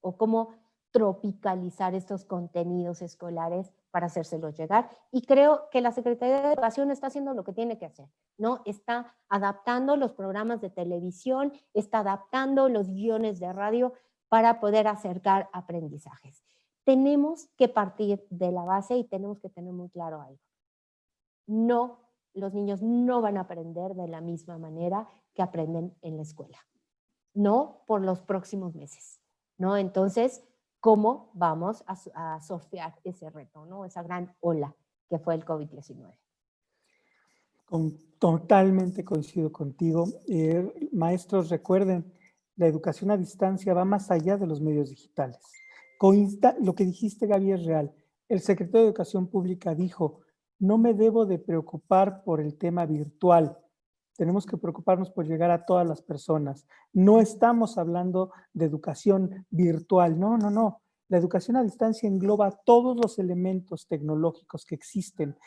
o cómo tropicalizar estos contenidos escolares para hacérselos llegar. Y creo que la Secretaría de Educación está haciendo lo que tiene que hacer, ¿no? Está adaptando los programas de televisión, está adaptando los guiones de radio para poder acercar aprendizajes. Tenemos que partir de la base y tenemos que tener muy claro algo. No, los niños no van a aprender de la misma manera que aprenden en la escuela. No por los próximos meses, ¿no? Entonces, ¿cómo vamos a surfear ese reto, ¿no? Esa gran ola que fue el COVID-19. Totalmente coincido contigo. Maestros, recuerden, la educación a distancia va más allá de los medios digitales. Lo que dijiste, Gaby, es real. El secretario de Educación Pública dijo, no me debo de preocupar por el tema virtual. Tenemos que preocuparnos por llegar a todas las personas. No estamos hablando de educación virtual, no, no, no. La educación a distancia engloba todos los elementos tecnológicos que existen,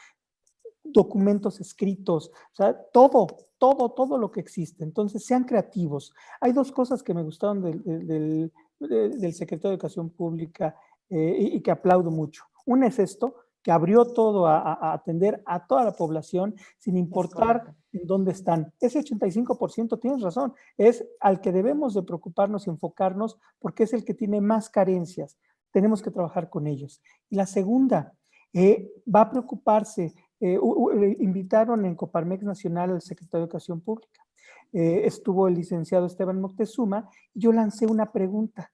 documentos escritos, o sea, todo lo que existe. Entonces, sean creativos. Hay dos cosas que me gustaron del secretario de Educación Pública y que aplaudo mucho. Una es esto, que abrió todo a atender a toda la población sin importar en dónde están. Ese 85%, tienes razón, es al que debemos de preocuparnos y enfocarnos porque es el que tiene más carencias. Tenemos que trabajar con ellos. Y la segunda, va a preocuparse. Invitaron en Coparmex Nacional al secretario de Educación Pública. Estuvo el licenciado Esteban Moctezuma y yo lancé una pregunta.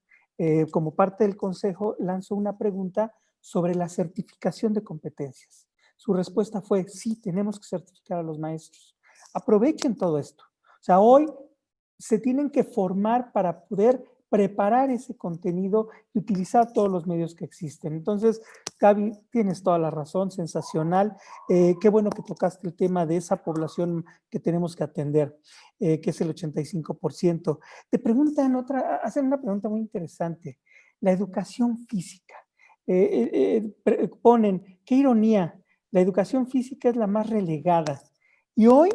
Como parte del consejo, lanzó una pregunta sobre la certificación de competencias. Su respuesta fue, sí, tenemos que certificar a los maestros. Aprovechen todo esto. O sea, hoy se tienen que formar para poder preparar ese contenido y utilizar todos los medios que existen. Entonces, Gaby, tienes toda la razón, sensacional. Qué bueno que tocaste el tema de esa población que tenemos que atender, que es el 85%. Te preguntan hacen una pregunta muy interesante, la educación física. Ponen, qué ironía, la educación física es la más relegada. Y hoy,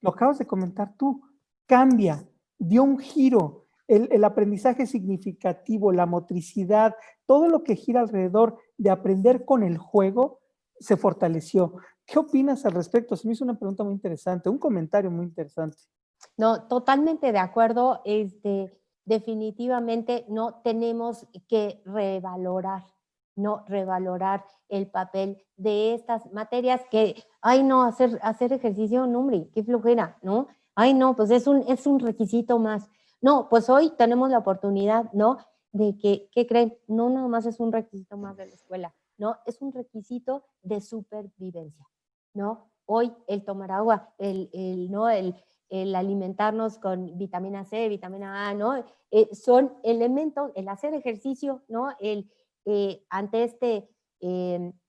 lo acabas de comentar tú, cambia, dio un giro. El aprendizaje significativo, la motricidad, todo lo que gira alrededor de aprender con el juego se fortaleció. ¿Qué opinas al respecto? Se me hizo una pregunta muy interesante, un comentario muy interesante. No, totalmente de acuerdo. Definitivamente no tenemos que revalorar el papel de estas materias que, ay no, hacer ejercicio, no hombre, qué flojera, ¿no? Ay no, pues es un requisito más. No, pues hoy tenemos la oportunidad, ¿no? De que, ¿qué creen? No nada más es un requisito más de la escuela, ¿no? Es un requisito de supervivencia, ¿no? Hoy el tomar agua, ¿no? El alimentarnos con vitamina C, vitamina A, ¿no? Son elementos, el hacer ejercicio, ¿no? Ante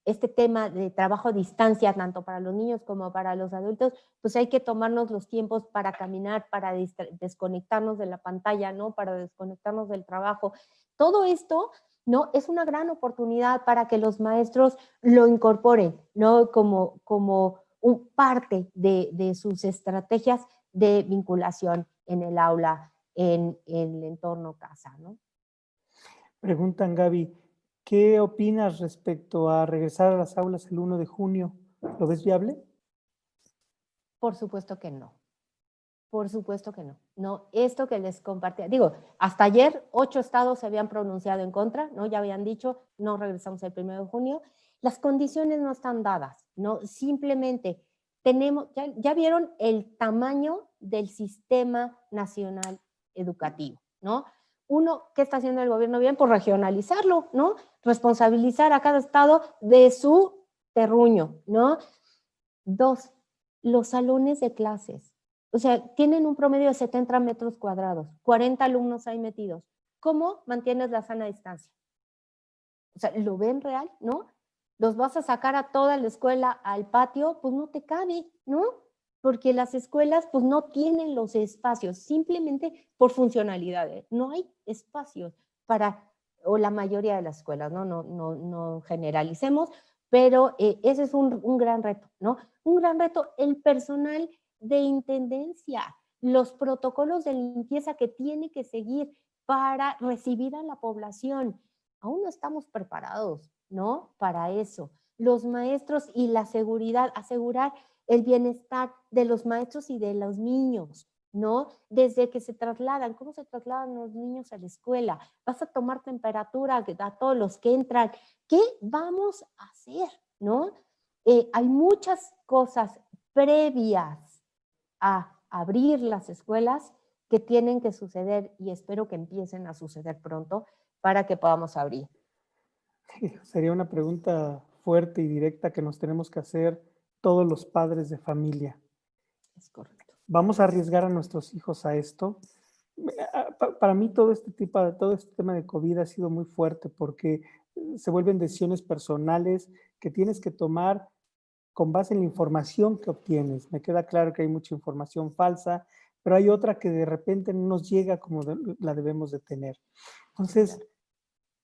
este tema de trabajo a distancia, tanto para los niños como para los adultos, pues hay que tomarnos los tiempos para caminar, para desconectarnos de la pantalla, ¿no? Para desconectarnos del trabajo. Todo esto, ¿no? Es una gran oportunidad para que los maestros lo incorporen, ¿no? Como parte de sus estrategias de vinculación en el aula, en el entorno casa, ¿no? Preguntan, Gaby, ¿qué opinas respecto a regresar a las aulas el 1 de junio? ¿Lo ves viable? Por supuesto que no. Por supuesto que no. No, esto que les compartía, digo, hasta ayer 8 estados se habían pronunciado en contra, ¿no? Ya habían dicho, no regresamos el 1 de junio. Las condiciones no están dadas, ¿no? Simplemente tenemos, ya vieron el tamaño del sistema nacional educativo, ¿no? Uno, ¿qué está haciendo el gobierno bien? Por regionalizarlo, ¿no? Responsabilizar a cada estado de su terruño, ¿no? Dos, los salones de clases. O sea, tienen un promedio de 70 metros cuadrados, 40 alumnos ahí metidos. ¿Cómo mantienes la sana distancia? O sea, ¿lo ven real? ¿No? ¿Los vas a sacar a toda la escuela al patio? Pues no te cabe, ¿no? Porque las escuelas pues no tienen los espacios, simplemente por funcionalidad. No hay espacios para, o la mayoría de las escuelas, no generalicemos, pero ese es un gran reto, ¿no? Un gran reto, el personal de intendencia, los protocolos de limpieza que tiene que seguir para recibir a la población. Aún no estamos preparados, ¿no? Para eso. Los maestros y la seguridad, asegurar el bienestar de los maestros y de los niños, ¿no? Desde que se trasladan, ¿cómo se trasladan los niños a la escuela? Vas a tomar temperatura a todos los que entran. ¿Qué vamos a hacer, no? Hay muchas cosas previas a abrir las escuelas que tienen que suceder y espero que empiecen a suceder pronto para que podamos abrir. Sería una pregunta fuerte y directa que nos tenemos que hacer todos los padres de familia. Es correcto. ¿Vamos a arriesgar a nuestros hijos a esto? Para mí todo este tema de COVID ha sido muy fuerte porque se vuelven decisiones personales que tienes que tomar con base en la información que obtienes. Me queda claro que hay mucha información falsa, pero hay otra que de repente no nos llega como la debemos de tener. Entonces,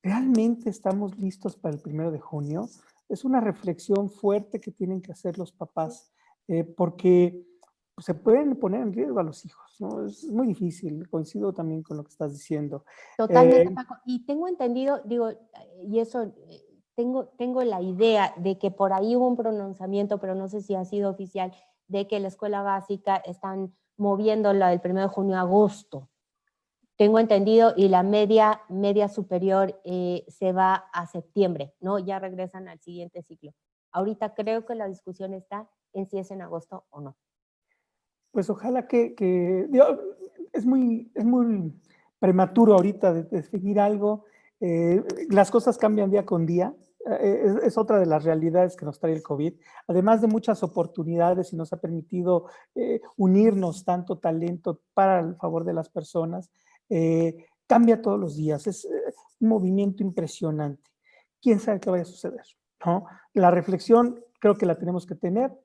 ¿realmente estamos listos para el 1 de junio? Es una reflexión fuerte que tienen que hacer los papás, porque se pueden poner en riesgo a los hijos, ¿no? Es muy difícil, coincido también con lo que estás diciendo. Totalmente, Paco. Y tengo entendido, digo, y eso, tengo la idea de que por ahí hubo un pronunciamiento, pero no sé si ha sido oficial, de que la escuela básica están moviéndola del 1 de junio a agosto. Tengo entendido, y la media superior se va a septiembre, ¿no? Ya regresan al siguiente ciclo. Ahorita creo que la discusión está en si es en agosto o no. Pues ojalá digo, es muy prematuro ahorita de definir algo. Las cosas cambian día con día. Es otra de las realidades que nos trae el COVID, además de muchas oportunidades y nos ha permitido unirnos tanto talento para el favor de las personas. Cambia todos los días, es un movimiento impresionante. ¿Quién sabe qué vaya a suceder? ¿no? La reflexión creo que la tenemos que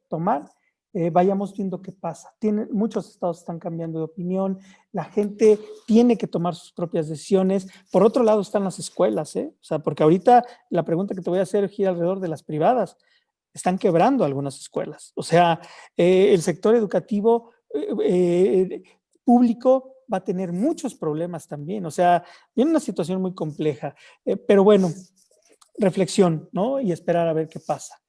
tomar, vayamos viendo qué pasa. Muchos estados están cambiando de opinión, la gente tiene que tomar sus propias decisiones. Por otro lado están las escuelas, ¿eh? O sea, porque ahorita la pregunta que te voy a hacer gira alrededor de las privadas. Están quebrando algunas escuelas. O sea, el sector educativo público va a tener muchos problemas también. O sea, viene una situación muy compleja. Pero bueno, reflexión, ¿no? Y esperar a ver qué pasa.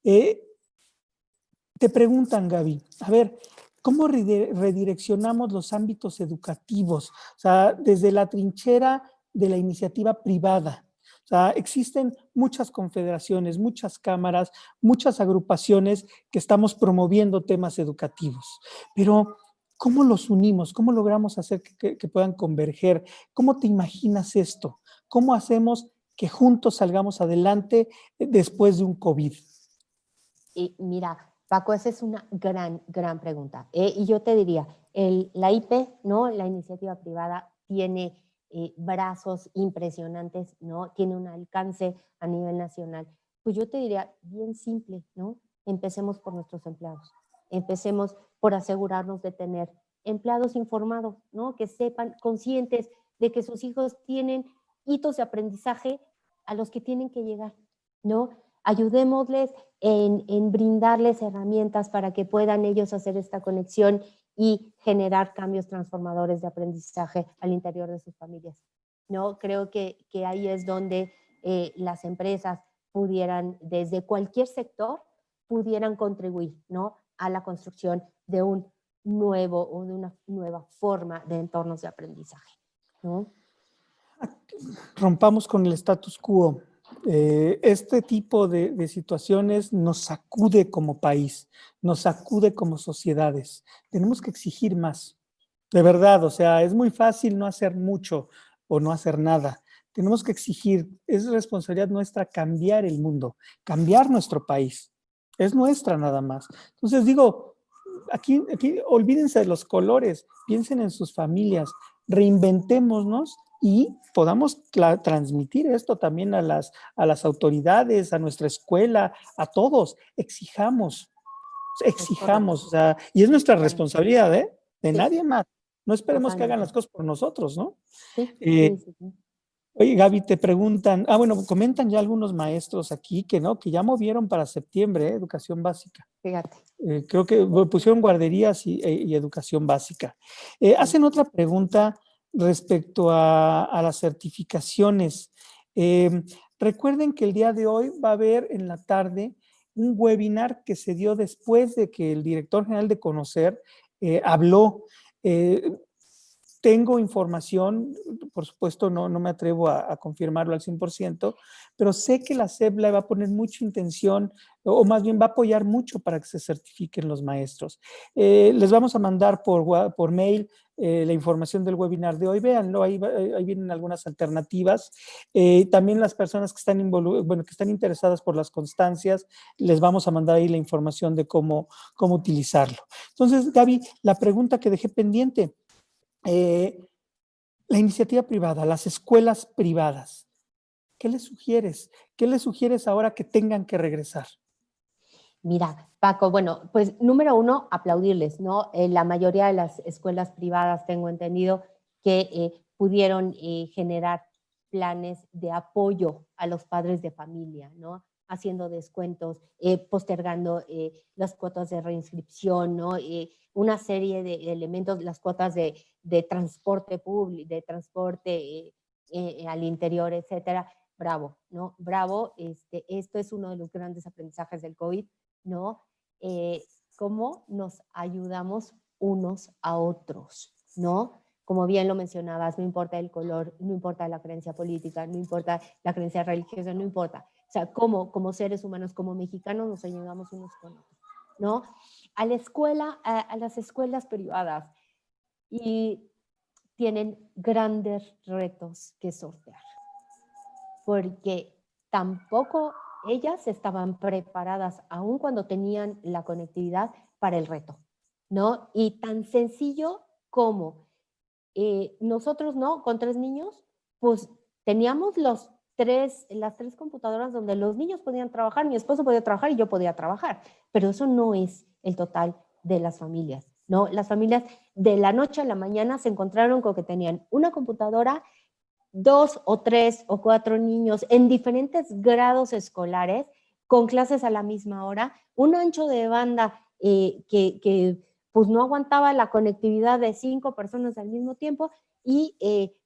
Te preguntan, Gaby, a ver, ¿cómo redireccionamos los ámbitos educativos? O sea, desde la trinchera de la iniciativa privada. O sea, existen muchas confederaciones, muchas cámaras, muchas agrupaciones que estamos promoviendo temas educativos, pero ¿cómo los unimos? ¿Cómo logramos hacer que puedan converger? ¿Cómo te imaginas esto? ¿Cómo hacemos que juntos salgamos adelante después de un COVID? Y mira, Paco, esa es una gran pregunta. Y yo te diría, la IP, ¿no? La iniciativa privada tiene brazos impresionantes, ¿no? Tiene un alcance a nivel nacional. Pues yo te diría, bien simple, ¿no? Empecemos por nuestros empleados. Empecemos por asegurarnos de tener empleados informados, ¿no? Que sepan, conscientes de que sus hijos tienen hitos de aprendizaje a los que tienen que llegar, ¿no? Ayudémosles en brindarles herramientas para que puedan ellos hacer esta conexión y generar cambios transformadores de aprendizaje al interior de sus familias. ¿No? Creo que ahí es donde las empresas pudieran, desde cualquier sector, pudieran contribuir, ¿no? A la construcción de un nuevo o de una nueva forma de entornos de aprendizaje, ¿no? Rompamos con el status quo. Este tipo de situaciones nos sacude como país, nos sacude como sociedades. Tenemos que exigir más, de verdad. O sea, es muy fácil no hacer mucho o no hacer nada. Tenemos que exigir, es responsabilidad nuestra cambiar el mundo, cambiar nuestro país. Es nuestra nada más. Entonces digo, aquí olvídense de los colores, piensen en sus familias, reinventémonos y podamos transmitir esto también a las autoridades, a nuestra escuela, a todos. Exijamos, o sea, y es nuestra responsabilidad, ¿eh? De Sí, nadie más. No esperemos que hagan totalmente. las cosas por nosotros, ¿no? Sí, Eh, sí, sí, sí. Oye, Gaby, te preguntan, bueno, comentan ya algunos maestros aquí que no, que ya movieron para septiembre, educación básica. Fíjate. Creo que pusieron guarderías y educación básica. Sí. Hacen otra pregunta respecto a las certificaciones. Eh, Recuerden que el día de hoy va a haber en la tarde un webinar que se dio después de que el director general de Conocer habló. Eh, Tengo información, por supuesto no me atrevo a confirmarlo al 100%, pero sé que la SEP le va a poner mucha intención, o más bien va a apoyar mucho para que se certifiquen los maestros. Les vamos a mandar por mail la información del webinar de hoy, véanlo, ahí vienen algunas alternativas. También las personas que que están interesadas por las constancias, les vamos a mandar ahí la información de cómo utilizarlo. Entonces, Gaby, la pregunta que dejé pendiente, la iniciativa privada, las escuelas privadas, ¿qué les sugieres? ¿Qué les sugieres ahora que tengan que regresar? Mira, Paco, bueno, pues número uno, aplaudirles, ¿no? La mayoría de las escuelas privadas, tengo entendido, que pudieron generar planes de apoyo a los padres de familia, ¿no? Haciendo descuentos, postergando las cuotas de reinscripción, ¿no? Una serie de elementos, las cuotas de transporte público, de transporte al interior, etcétera. Bravo, ¿no? Bravo. Esto es uno de los grandes aprendizajes del COVID, ¿no? Cómo nos ayudamos unos a otros, ¿no? Como bien lo mencionabas, no importa el color, no importa la creencia política, no importa la creencia religiosa, no importa. O sea, como seres humanos, como mexicanos, nos ayudamos unos con otros, ¿no? A la escuela, a las escuelas privadas, y tienen grandes retos que sortear, porque tampoco ellas estaban preparadas, aun cuando tenían la conectividad, para el reto, ¿no? Y tan sencillo como nosotros, ¿no? Con 3 niños, pues teníamos los las tres computadoras donde los niños podían trabajar, mi esposo podía trabajar y yo podía trabajar, pero eso no es el total de las familias, ¿no? Las familias de la noche a la mañana se encontraron con que tenían una computadora, 2 o 3 o 4 niños en diferentes grados escolares, con clases a la misma hora, un ancho de banda que pues no aguantaba la conectividad de 5 personas al mismo tiempo y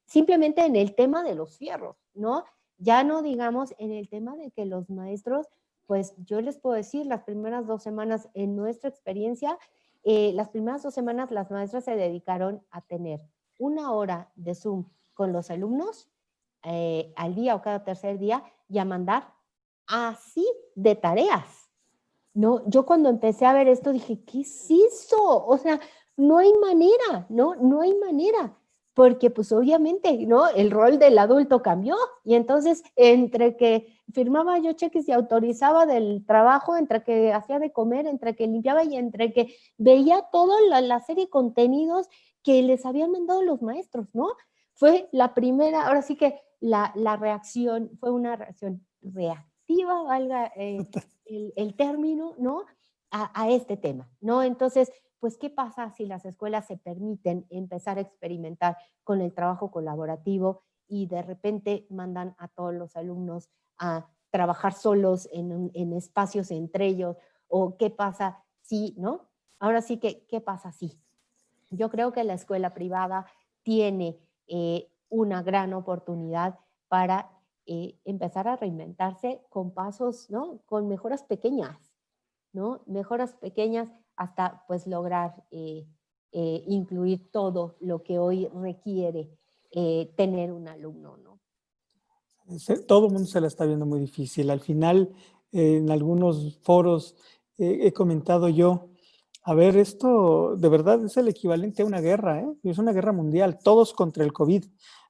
simplemente en el tema de los fierros, ¿no? Ya no digamos en el tema de que los maestros, pues yo les puedo decir, las primeras 2 semanas en nuestra experiencia, las primeras 2 semanas las maestras se dedicaron a tener 1 hora de Zoom con los alumnos al día o cada tercer día y a mandar así de tareas. No, yo cuando empecé a ver esto dije, ¿qué es eso? O sea, no hay manera, ¿no? No hay manera, porque pues obviamente, ¿no? El rol del adulto cambió y entonces entre que firmaba yo cheques y autorizaba del trabajo, entre que hacía de comer, entre que limpiaba y entre que veía toda la serie de contenidos que les habían mandado los maestros, ¿no? Fue la primera, ahora sí que la reacción fue una reacción reactiva, valga el término, ¿no? A este tema, ¿no? Entonces, pues, ¿qué pasa si las escuelas se permiten empezar a experimentar con el trabajo colaborativo y de repente mandan a todos los alumnos a trabajar solos en espacios entre ellos? ¿O qué pasa si, no? Ahora sí que, ¿qué pasa si? Yo creo que la escuela privada tiene una gran oportunidad para empezar a reinventarse con pasos, ¿no? Con mejoras pequeñas, ¿no? Mejoras pequeñas hasta pues lograr incluir todo lo que hoy requiere tener un alumno, ¿no? Todo el mundo se la está viendo muy difícil. Al final, en algunos foros he comentado yo, a ver, esto de verdad es el equivalente a una guerra, ¿eh? Es una guerra mundial, todos contra el COVID.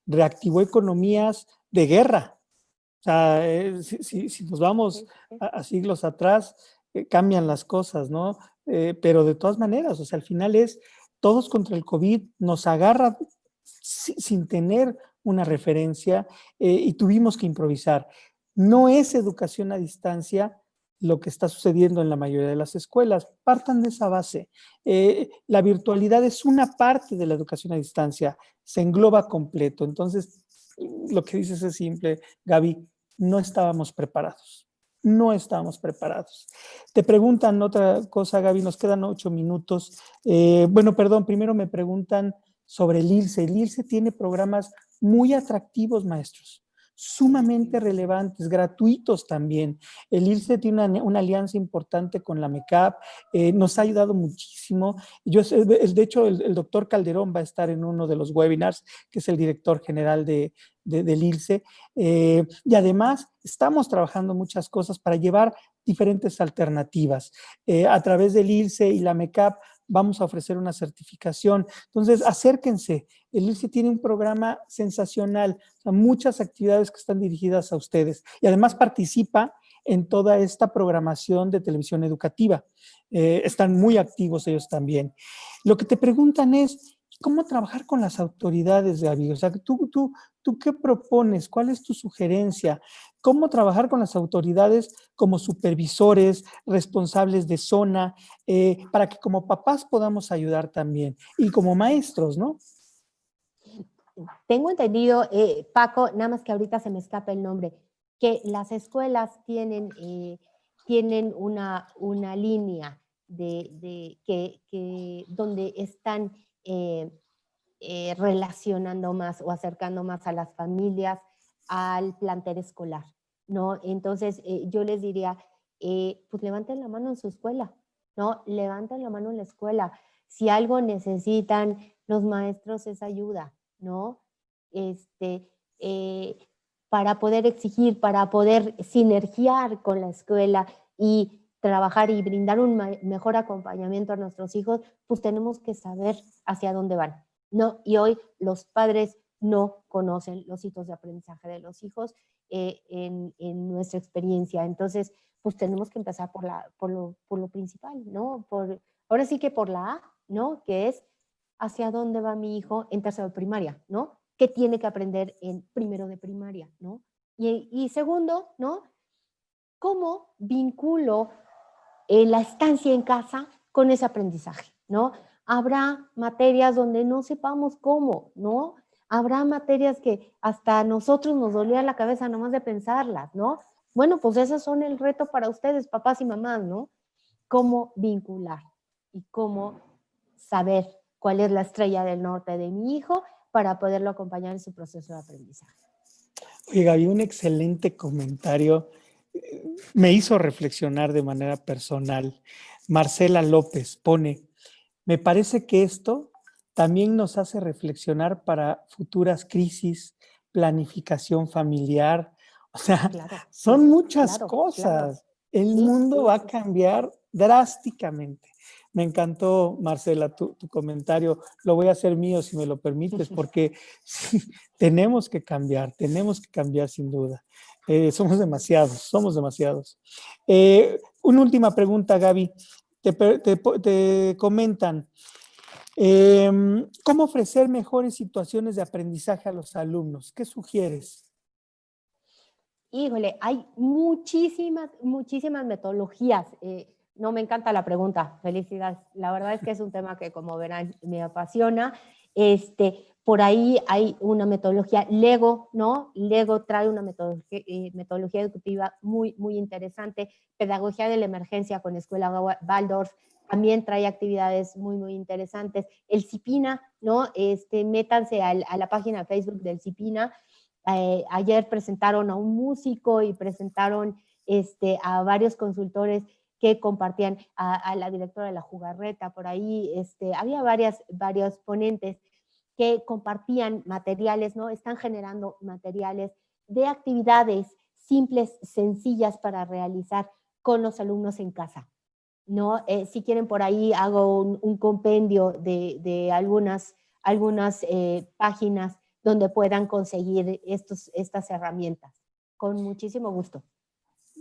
Reactivó economías de guerra. O sea, si nos vamos Sí, sí. a siglos atrás, cambian las cosas, ¿no? Pero de todas maneras, o sea, al final es todos contra el COVID, nos agarra sin tener una referencia y tuvimos que improvisar. No es educación a distancia lo que está sucediendo en la mayoría de las escuelas. Partan de esa base. La virtualidad es una parte de la educación a distancia, se engloba completo. Entonces, lo que dices es simple, Gaby, no estábamos preparados. No estábamos preparados. Te preguntan otra cosa, Gaby, nos quedan 8 minutos. Bueno, perdón, primero me preguntan sobre el IRSE. El IRSE tiene programas muy atractivos, maestros, sumamente relevantes, gratuitos también. El IRSE tiene una alianza importante con la MECAP, nos ha ayudado muchísimo. De hecho, el doctor Calderón va a estar en uno de los webinars, que es el director general del IRSE, y además estamos trabajando muchas cosas para llevar diferentes alternativas. A través del IRSE y la MECAP vamos a ofrecer una certificación. Entonces, acérquense. El IRSE tiene un programa sensacional, o sea, muchas actividades que están dirigidas a ustedes y además participa en toda esta programación de televisión educativa. Están muy activos ellos también. Lo que te preguntan es, ¿cómo trabajar con las autoridades, Gaby? O sea, ¿tú qué propones? ¿Cuál es tu sugerencia? ¿Cómo trabajar con las autoridades como supervisores, responsables de zona, para que como papás podamos ayudar también? Y como maestros, ¿no? Tengo entendido, Paco, nada más que ahorita se me escapa el nombre, que las escuelas tienen una línea donde están relacionando más o acercando más a las familias al plantel escolar, ¿no? Entonces, yo les diría, pues levanten la mano en su escuela, ¿no? Levanten la mano en la escuela. Si algo necesitan los maestros es ayuda, ¿no? Este, eh, para poder exigir, para poder sinergiar con la escuela y trabajar y brindar un mejor acompañamiento a nuestros hijos, pues tenemos que saber hacia dónde van, ¿no? Y hoy los padres no conocen los hitos de aprendizaje de los hijos en nuestra experiencia. Entonces, pues tenemos que empezar por lo principal, ¿no? Ahora sí que por la A, ¿no? Que es hacia dónde va mi hijo en tercero de primaria, ¿no? ¿Qué tiene que aprender en primero de primaria, ¿no? Y segundo, ¿no? ¿Cómo vinculo la estancia en casa con ese aprendizaje, ¿no? Habrá materias donde no sepamos cómo, ¿no? Habrá materias que hasta a nosotros nos dolía la cabeza nomás de pensarlas, ¿no? Bueno, pues esos son el reto para ustedes, papás y mamás, ¿no? Cómo vincular y cómo saber cuál es la estrella del norte de mi hijo para poderlo acompañar en su proceso de aprendizaje. Oye, Gaby, un excelente comentario. Me hizo reflexionar de manera personal. Marcela López pone, me parece que esto también nos hace reflexionar para futuras crisis, planificación familiar. O sea, Claro, son muchas claro, claro. cosas. El Sí, mundo sí, va a sí. cambiar drásticamente. Me encantó, Marcela, tu comentario. Lo voy a hacer mío si me lo permites, porque sí, tenemos que cambiar sin duda. Somos demasiados, somos demasiados. Una última pregunta, Gaby. Te comentan, ¿cómo ofrecer mejores situaciones de aprendizaje a los alumnos? ¿Qué sugieres? Híjole, hay muchísimas, muchísimas metodologías. No, me encanta la pregunta, felicidades. La verdad es que es un tema que, como verán, me apasiona. Por ahí hay una metodología, Lego, ¿no? Lego trae una metodología educativa muy, muy interesante. Pedagogía de la emergencia con Escuela Waldorf también trae actividades muy, muy interesantes. El CIPINA, ¿no? Métanse a la página de Facebook del CIPINA. Ayer presentaron a un músico y presentaron a varios consultores que compartían a la directora de la Jugarreta, por ahí había varios ponentes que compartían materiales, ¿no? Están generando materiales de actividades simples, sencillas para realizar con los alumnos en casa, ¿no? Si quieren, por ahí hago un compendio de algunas páginas donde puedan conseguir estas herramientas. Con muchísimo gusto.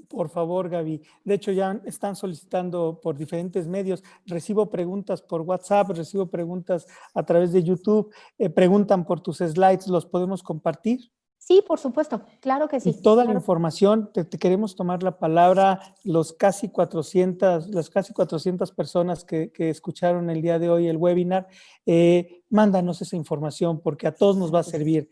Por favor, Gaby. De hecho, ya están solicitando por diferentes medios. Recibo preguntas por WhatsApp, recibo preguntas a través de YouTube. Preguntan por tus slides, ¿los podemos compartir? Sí, por supuesto. Claro que sí. Y toda la Claro. información, te queremos tomar la palabra, las casi 400 personas que escucharon el día de hoy el webinar, mándanos esa información porque a todos nos va a servir.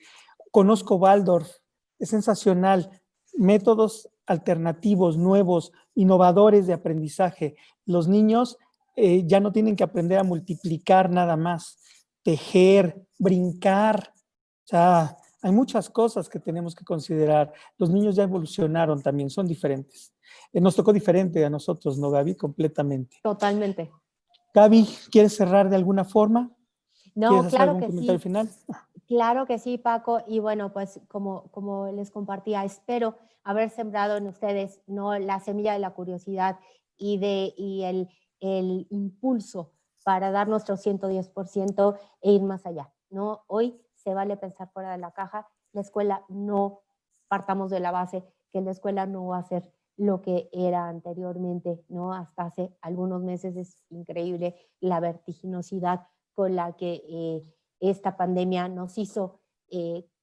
Conozco Waldorf, es sensacional, métodos alternativos, nuevos, innovadores de aprendizaje. Los niños ya no tienen que aprender a multiplicar nada más, tejer, brincar, o sea, hay muchas cosas que tenemos que considerar. Los niños ya evolucionaron también, son diferentes. Nos tocó diferente a nosotros, ¿no, Gaby? Completamente. Totalmente. Gaby, ¿quieres cerrar de alguna forma? ¿Quieres No, hacer claro algún que comentario sí. final? Claro que sí, Paco. Y bueno, pues como les compartía, espero haber sembrado en ustedes, ¿no?, la semilla de la curiosidad y el impulso para dar nuestro 110% e ir más allá, ¿no? Hoy se vale pensar fuera de la caja. La escuela no, partamos de la base que la escuela no va a ser lo que era anteriormente, ¿no? Hasta hace algunos meses. Es increíble la vertiginosidad con la que esta pandemia nos hizo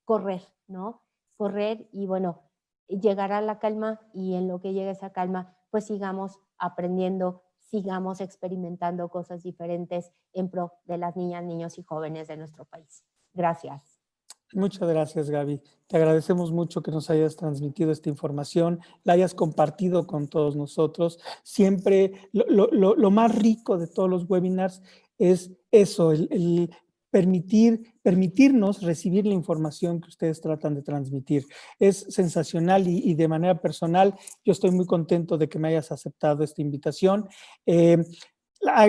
correr, ¿no? Correr y bueno, llegará la calma y en lo que llegue esa calma, pues sigamos aprendiendo, sigamos experimentando cosas diferentes en pro de las niñas, niños y jóvenes de nuestro país. Gracias. Muchas gracias, Gaby. Te agradecemos mucho que nos hayas transmitido esta información, la hayas compartido con todos nosotros. Siempre lo más rico de todos los webinars es eso, el permitirnos recibir la información que ustedes tratan de transmitir. Es sensacional y de manera personal, yo estoy muy contento de que me hayas aceptado esta invitación.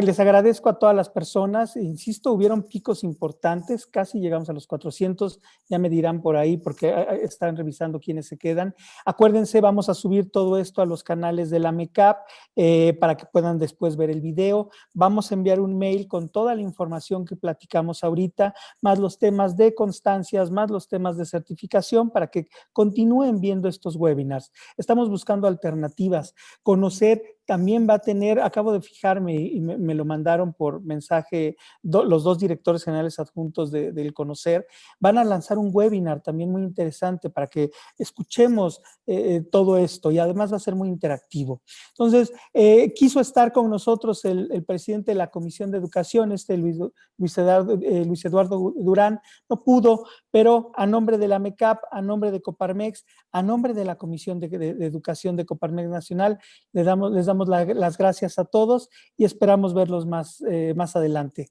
Les agradezco a todas las personas, insisto, hubieron picos importantes, casi llegamos a los 400, ya me dirán por ahí porque están revisando quiénes se quedan. Acuérdense, vamos a subir todo esto a los canales de la MECAP para que puedan después ver el video. Vamos a enviar un mail con toda la información que platicamos ahorita, más los temas de constancias, más los temas de certificación para que continúen viendo estos webinars. Estamos buscando alternativas, conocer también va a tener, acabo de fijarme y me lo mandaron por mensaje los dos directores generales adjuntos del Conocer, van a lanzar un webinar también muy interesante para que escuchemos todo esto y además va a ser muy interactivo. Entonces, quiso estar con nosotros el presidente de la Comisión de Educación, Luis Eduardo Durán, no pudo, pero a nombre de la MECAP, a nombre de Coparmex, a nombre de la Comisión de Educación de Coparmex Nacional, les damos las gracias a todos y esperamos verlos más adelante.